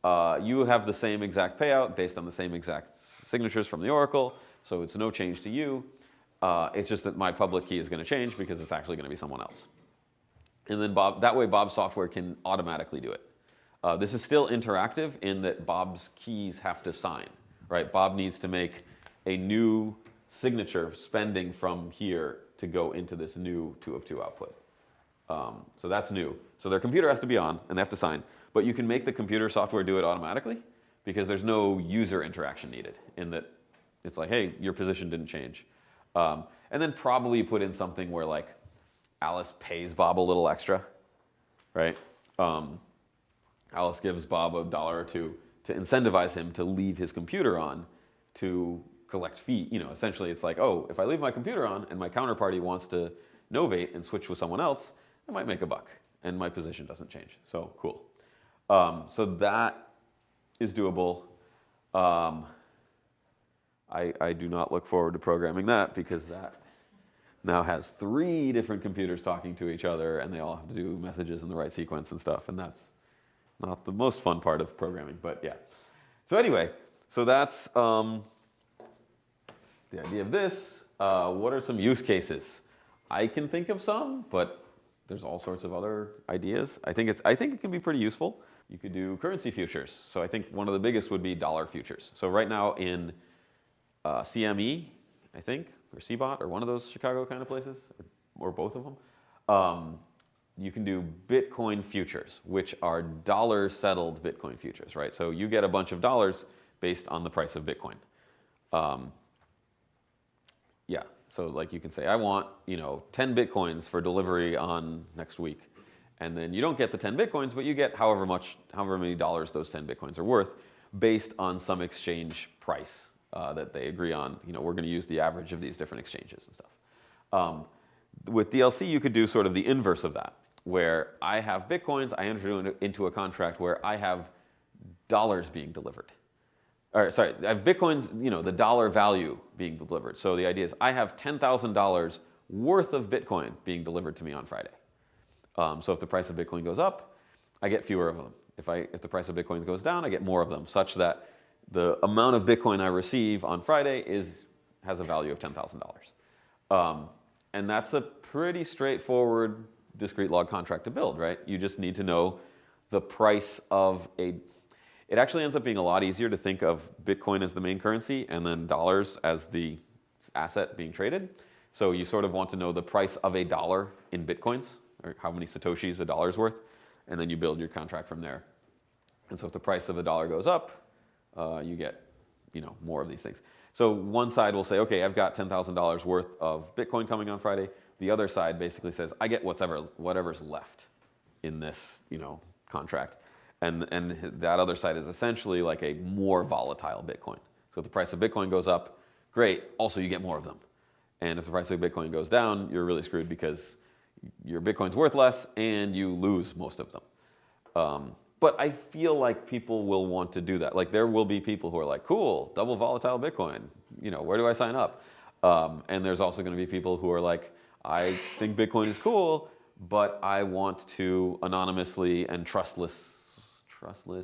You have the same exact payout based on the same exact signatures from the oracle, so it's no change to you. It's just that my public key is going to change because it's actually going to be someone else. And then that way Bob's software can automatically do it. This is still interactive in that Bob's keys have to sign, right? Bob needs to make a new signature spending from here to go into this new 2 of 2 output. So that's new. So their computer has to be on and they have to sign. But you can make the computer software do it automatically because there's no user interaction needed in that it's like, hey, your position didn't change. And then probably put in something where Alice pays Bob a little extra, right? Alice gives Bob $1 or $2 to incentivize him to leave his computer on to collect fee. Essentially it's like, oh, if I leave my computer on and my counterparty wants to novate and switch with someone else, I might make a buck and my position doesn't change. So cool. So that is doable. I do not look forward to programming that because that now has 3 different computers talking to each other and they all have to do messages in the right sequence and stuff, and that's not the most fun part of programming, but yeah. So anyway, so that's the idea of this. What are some use cases? I can think of some, but there's all sorts of other ideas. I think it can be pretty useful. You could do currency futures. So I think one of the biggest would be dollar futures. So right now in CME, I think, or CBOT, or one of those Chicago kind of places, or both of them, you can do Bitcoin futures, which are dollar-settled Bitcoin futures, right? So you get a bunch of dollars based on the price of Bitcoin. Yeah, so like you can say, I want 10 Bitcoins for delivery on next week. And then you don't get the 10 Bitcoins, but you get however many dollars those 10 Bitcoins are worth based on some exchange price that they agree on. We're going to use the average of these different exchanges and stuff. With DLC, you could do sort of the inverse of that, where I have Bitcoins, I enter into a contract where I have dollars being delivered. Or sorry, I have Bitcoins, the dollar value being delivered. So the idea is I have $10,000 worth of Bitcoin being delivered to me on Friday. So if the price of Bitcoin goes up, I get fewer of them. If the price of Bitcoin goes down, I get more of them, such that the amount of Bitcoin I receive on Friday has a value of $10,000. And that's a pretty straightforward discrete log contract to build, right? You just need to know the price of it actually ends up being a lot easier to think of Bitcoin as the main currency and then dollars as the asset being traded. So you sort of want to know the price of a dollar in Bitcoins, or how many Satoshis a dollar is worth, and then you build your contract from there. And so if the price of a dollar goes up, you get more of these things. So one side will say, okay, I've got $10,000 worth of Bitcoin coming on Friday. The other side basically says, I get whatever's left in this contract. And that other side is essentially like a more volatile Bitcoin. So if the price of Bitcoin goes up, great, also you get more of them. And if the price of Bitcoin goes down, you're really screwed because your Bitcoin's worth less and you lose most of them. But I feel like people will want to do that. Like there will be people who are like, cool, double volatile Bitcoin, where do I sign up? And there's also going to be people who are like, I think Bitcoin is cool, but I want to anonymously and trustless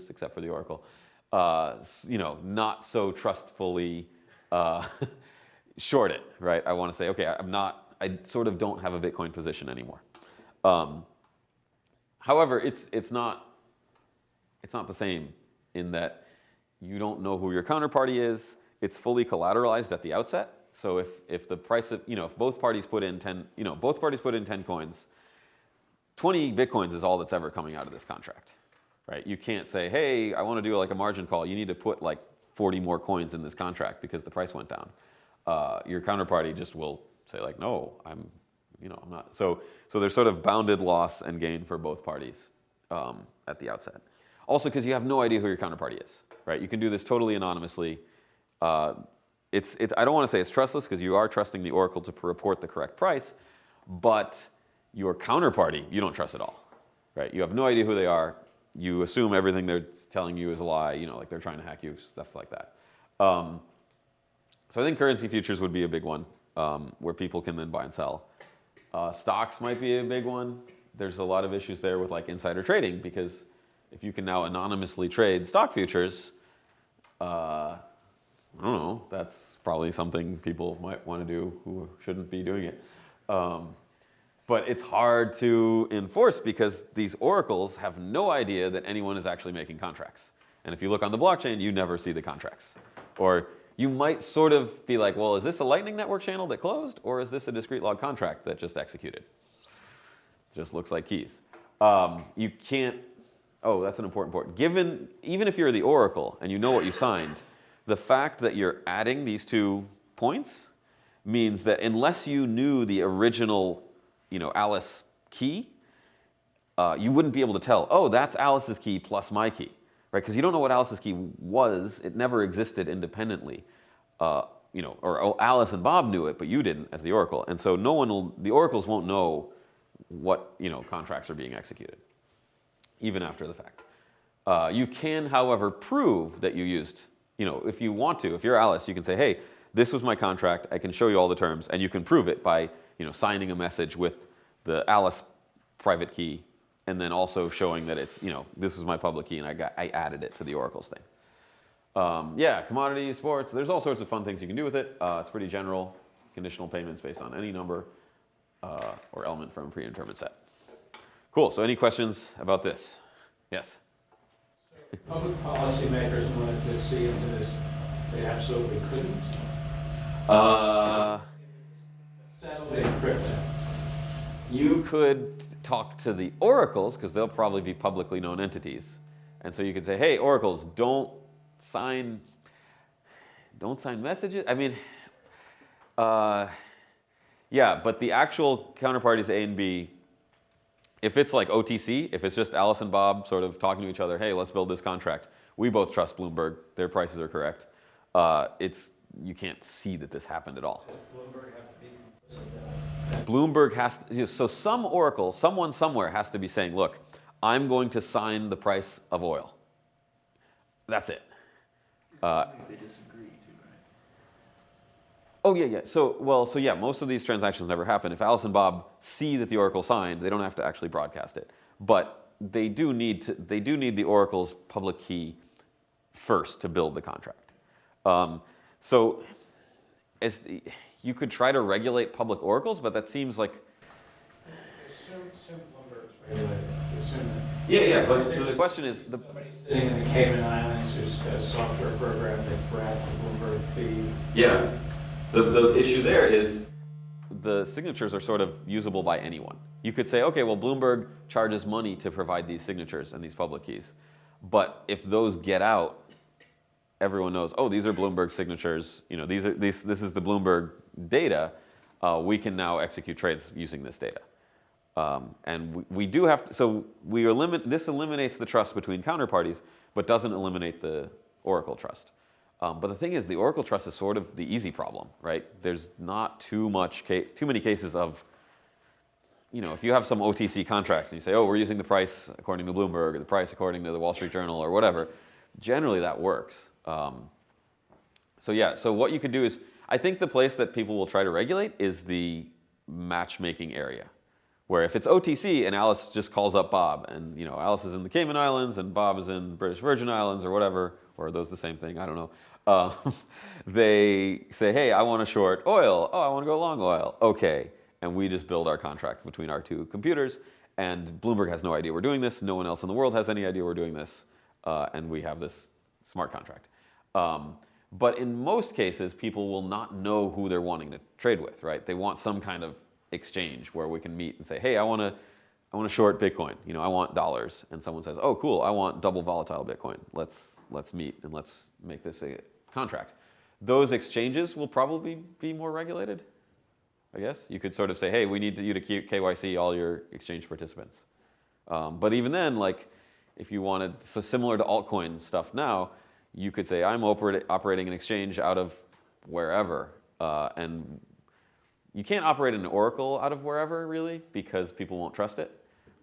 except for the Oracle, not so trustfully short it, right? I want to say, okay, I sort of don't have a Bitcoin position anymore. However, it's not the same in that you don't know who your counterparty is. It's fully collateralized at the outset. So if the price of, if both parties put in 10 coins, 20 Bitcoins is all that's ever coming out of this contract, right? You can't say, hey, I want to do like a margin call. You need to put like 40 more coins in this contract because the price went down. Your counterparty just will say like, no, I'm not. So there's sort of bounded loss and gain for both parties at the outset. Also, because you have no idea who your counterparty is, right? You can do this totally anonymously. I don't want to say it's trustless because you are trusting the Oracle to report the correct price, but your counterparty, you don't trust at all, right? You have no idea who they are. You assume everything they're telling you is a lie, like they're trying to hack you, stuff like that. So I think currency futures would be a big one where people can then buy and sell. Stocks might be a big one. There's a lot of issues there with like insider trading because if you can now anonymously trade stock futures, I don't know, that's probably something people might want to do who shouldn't be doing it. But it's hard to enforce because these oracles have no idea that anyone is actually making contracts. And if you look on the blockchain, you never see the contracts. Or you might sort of be like, well, is this a Lightning Network channel that closed? Or is this a discrete log contract that just executed? It just looks like keys. You can't, that's an important point. Even if you're the oracle and you know what you signed, the fact that you're adding these 2 points means that unless you knew the original, Alice key, you wouldn't be able to tell, that's Alice's key plus my key, right? Because you don't know what Alice's key was. It never existed independently or Alice and Bob knew it, but you didn't as the oracle. And so the oracles won't know what, contracts are being executed, even after the fact. You can, however, prove that you used, if you want to, if you're Alice, you can say, hey, this was my contract, I can show you all the terms, and you can prove it by, signing a message with the Alice private key, and then also showing that it's, this was my public key, and I added it to the oracles thing. Yeah, commodities, sports, there's all sorts of fun things you can do with it. It's pretty general, conditional payments based on any number or element from a predetermined set. Cool, so any questions about this? Yes? Public policymakers wanted to see into this, they absolutely couldn't. Settled in crypto. You could talk to the oracles, because they'll probably be publicly known entities. And so you could say, hey, oracles, don't sign messages. I mean, yeah, but the actual counterparties A and B, if it's like OTC, if it's just Alice and Bob sort of talking to each other, hey, let's build this contract. We both trust Bloomberg. Their prices are correct. You can't see that this happened at all. Bloomberg has to, so some oracle, someone somewhere has to be saying, look, I'm going to sign the price of oil. That's it. If they disagree too, right? Oh yeah. So yeah, most of these transactions never happen. If Alice and Bob see that the oracle signed, they don't have to actually broadcast it. But they do need the oracle's public key first to build the contract. So you could try to regulate public oracles, but that seems like Assume Bloomberg's regulated. Assume that. yeah. But so the question is Somebody sitting in the Cayman Islands who's got a software program that grabs the Bloomberg feed. Yeah. The issue there is the signatures are sort of usable by anyone. You could say, okay, well, Bloomberg charges money to provide these signatures and these public keys. But if those get out, everyone knows, oh, these are Bloomberg signatures. This is the Bloomberg data. We can now execute trades using this data. And we do have to, so this eliminates the trust between counterparties, but doesn't eliminate the oracle trust. But the thing is, the oracle trust is sort of the easy problem, right? There's not too many cases of, if you have some OTC contracts and you say, oh, we're using the price according to Bloomberg or the price according to the Wall Street Journal or whatever, generally that works. So what you could do is, I think the place that people will try to regulate is the matchmaking area, where if it's OTC and Alice just calls up Bob, and Alice is in the Cayman Islands and Bob is in British Virgin Islands or whatever, or are those the same thing? I don't know. They say, hey, I want to short oil. Oh, I want to go long oil. Okay. And we just build our contract between our two computers, and Bloomberg has no idea we're doing this. No one else in the world has any idea we're doing this. And we have this smart contract. But in most cases, people will not know who they're wanting to trade with, right? They want some kind of exchange where we can meet and say, hey, I want to short Bitcoin. I want dollars. And someone says, oh, cool, I want double volatile Bitcoin. Let's meet and let's make this a contract. Those exchanges will probably be more regulated, I guess. You could sort of say, hey, we need you to KYC all your exchange participants. But even then, if you wanted, so similar to altcoin stuff now, you could say, I'm operating an exchange out of wherever. And you can't operate an oracle out of wherever, really, because people won't trust it.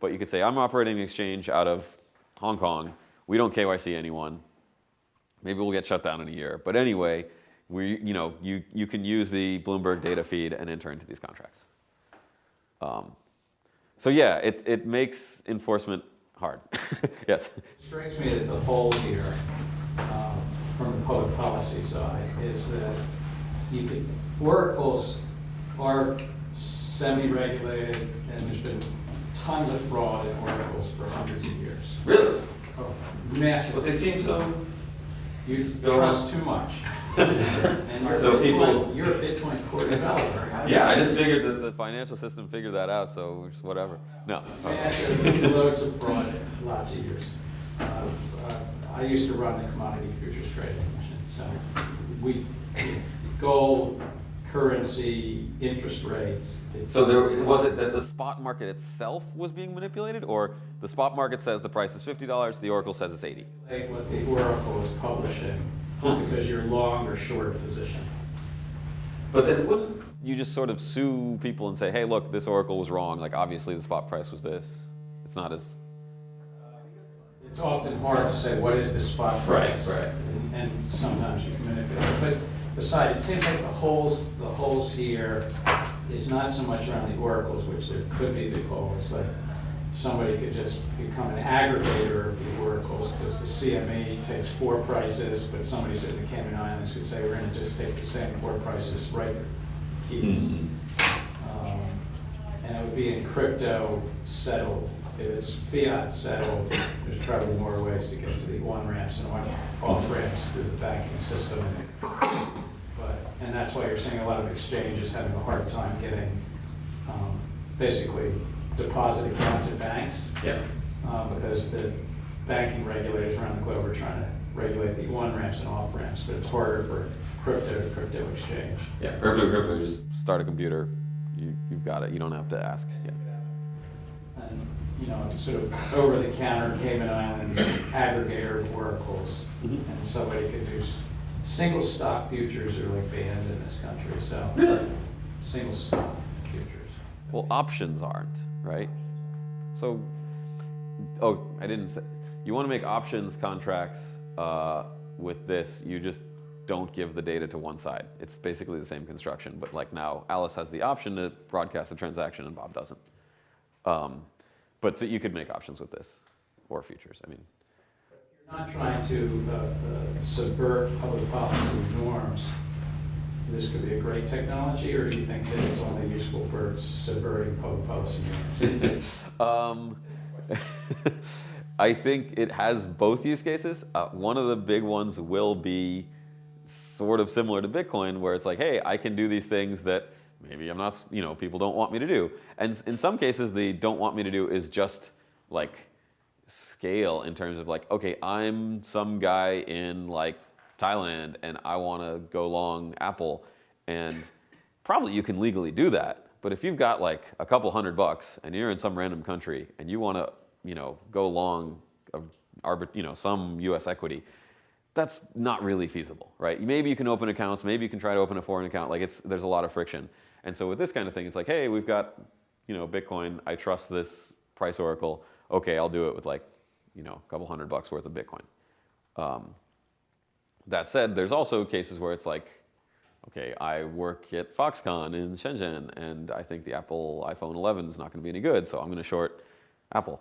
But you could say, I'm operating an exchange out of Hong Kong. We don't KYC anyone. Maybe we'll get shut down in a year. But anyway, you can use the Bloomberg data feed and enter into these contracts. So yeah, it makes enforcement hard. Yes? It strikes me that the whole here, from the public policy side, is that oracles are semi-regulated, and there's been tons of fraud in oracles for hundreds of years. Really? Oh, massive. But they seem so. You trust too much. And you're, So you're a Bitcoin core developer. How do Yeah, you- I just figured that the financial system figured that out, so just whatever. No. Massive loads of fraud, lots of years. I used to run the commodity futures trading machine, so gold, currency, interest rates. So was it that the spot market itself was being manipulated, or the spot market says the price is $50, the oracle says it's 80? What the oracle is publishing, because you're long or short a position. But then wouldn't you just sort of sue people and say, hey, look, this oracle was wrong. Like, obviously the spot price was this. It's not as... It's often hard to say what is the spot price. Right. And sometimes you can manipulate it. But besides, it seems like the holes here is not so much around the oracles, which there could be big holes. Like somebody could just become an aggregator of the oracles because the CME takes 4 prices, but somebody sitting in the Cayman Islands could say, we're going to just take the same 4 prices, right keys. And it would be in crypto settled. If it's fiat settled, there's probably more ways to get to the on-ramps and off-ramps through the banking system. And that's why you're seeing a lot of exchanges having a hard time getting basically deposit accounts at banks. Yeah. Because the banking regulators around the globe are trying to regulate the on-ramps and off-ramps, but it's harder for crypto to crypto exchange. Yeah, crypto, just start a computer. You've got it. You don't have to ask. Yeah. And, you know, sort of over-the-counter Cayman Islands aggregator of oracles, and somebody could do single stock futures are like banned in this country. So Really? Single stock futures. Well, options aren't, right? So, oh, I didn't say. You want to make options contracts with this, you just don't give the data to one side. It's basically the same construction, but like now Alice has the option to broadcast a transaction and Bob doesn't. But so you could make options with this, or futures, I mean. You're not trying to subvert public policy norms. This could be a great technology, or do you think that it's only useful for subverting public policy norms? I think it has both use cases. One of the big ones will be sort of similar to Bitcoin, where it's like, hey, I can do these things that maybe I'm not, you know, people don't want me to do. And in some cases, they don't want me to do is just like scale in terms of like, okay, I'm some guy in like Thailand and I want to go long Apple, and probably you can legally do that. But if you've got like a couple $100 and you're in some random country and you want to, you know, go long, some U.S. equity, that's not really feasible, right? Maybe you can open accounts, maybe you can try to open a foreign account. Like there's a lot of friction. And so with this kind of thing, it's like, hey, we've got, you know, Bitcoin. I trust this price oracle. Okay, I'll do it with like, you know, a couple $100 worth of Bitcoin. That said, there's also cases where it's like, okay, I work at Foxconn in Shenzhen, and I think the Apple iPhone 11 is not going to be any good, so I'm going to short Apple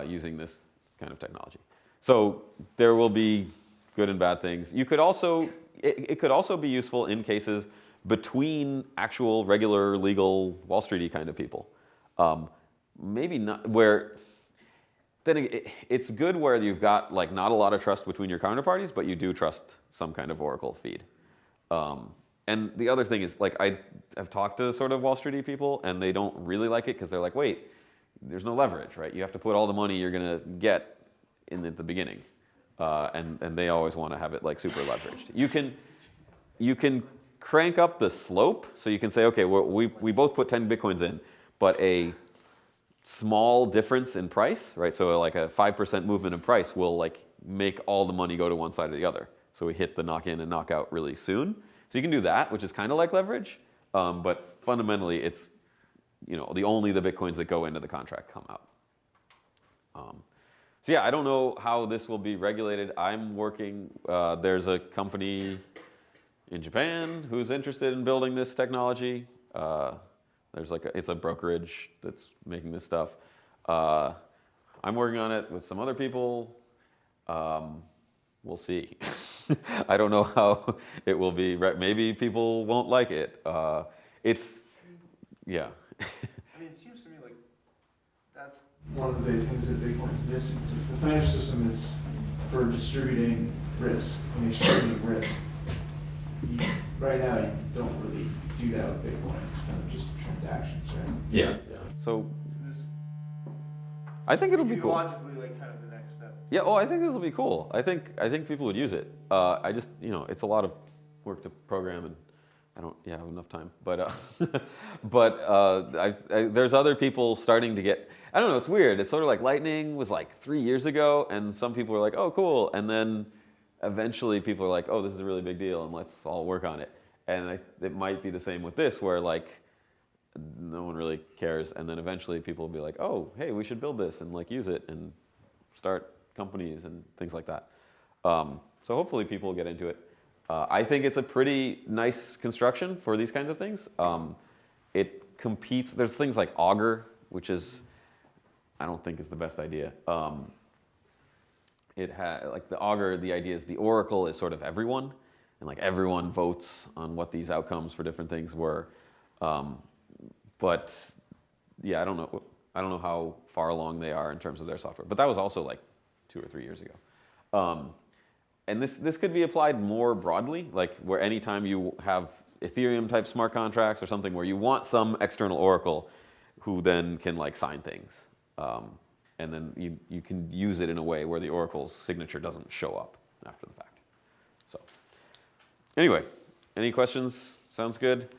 using this kind of technology. So there will be good and bad things. You could also, it could also be useful in cases between actual, regular, legal, Wall Streety kind of people. Maybe not where. Then it's good where you've got like not a lot of trust between your counterparties, but you do trust some kind of oracle feed. And the other thing is, like, I've talked to sort of Wall Streety people, and they don't really like it because they're like, wait, there's no leverage, right? You have to put all the money you're gonna get in at the beginning, and they always want to have it like super leveraged. You can crank up the slope, so you can say, okay, we both put 10 Bitcoins in, but a small difference in price, right? So like a 5% movement in price will like make all the money go to one side or the other. So we hit the knock in and knock out really soon. So you can do that, which is kind of like leverage, but fundamentally it's, you know, the Bitcoins that go into the contract come out. So yeah, I don't know how this will be regulated. I'm working, there's a company in Japan who's interested in building this technology. There's like it's a brokerage that's making this stuff. I'm working on it with some other people. We'll see. I don't know how it will be. Maybe people won't like it. Yeah. I mean, it seems to me like that's one of the big things that Bitcoin is missing. Is the financial system is for distributing risk and distributing risk. Right now, you don't really do that with Bitcoin. It's kind of just transactions, right? Yeah. So I think it'll be cool. Logically, like kind of the next step. Yeah. Oh, I think this will be cool. I think people would use it. I just, you know, it's a lot of work to program, and I don't have enough time. But there's other people starting to get. I don't know. It's weird. It's sort of like Lightning was like 3 years ago, and some people were like, oh, cool, and then eventually people are like, oh, this is a really big deal, and let's all work on it. And it might be the same with this, where like no one really cares, and then eventually people will be like, oh, hey, we should build this and like use it and start companies and things like that. So hopefully people will get into it. I think it's a pretty nice construction for these kinds of things. It competes. There's things like Augur, which is, I don't think is the best idea. It like the Augur, the idea is the oracle is sort of everyone, and like everyone votes on what these outcomes for different things were. But yeah, I don't know how far along they are in terms of their software. But that was also like 2 or 3 years ago. And this could be applied more broadly, like where anytime you have Ethereum type smart contracts or something where you want some external oracle who then can like sign things. And then you can use it in a way where the oracle's signature doesn't show up after the fact. So anyway, any questions? Sounds good?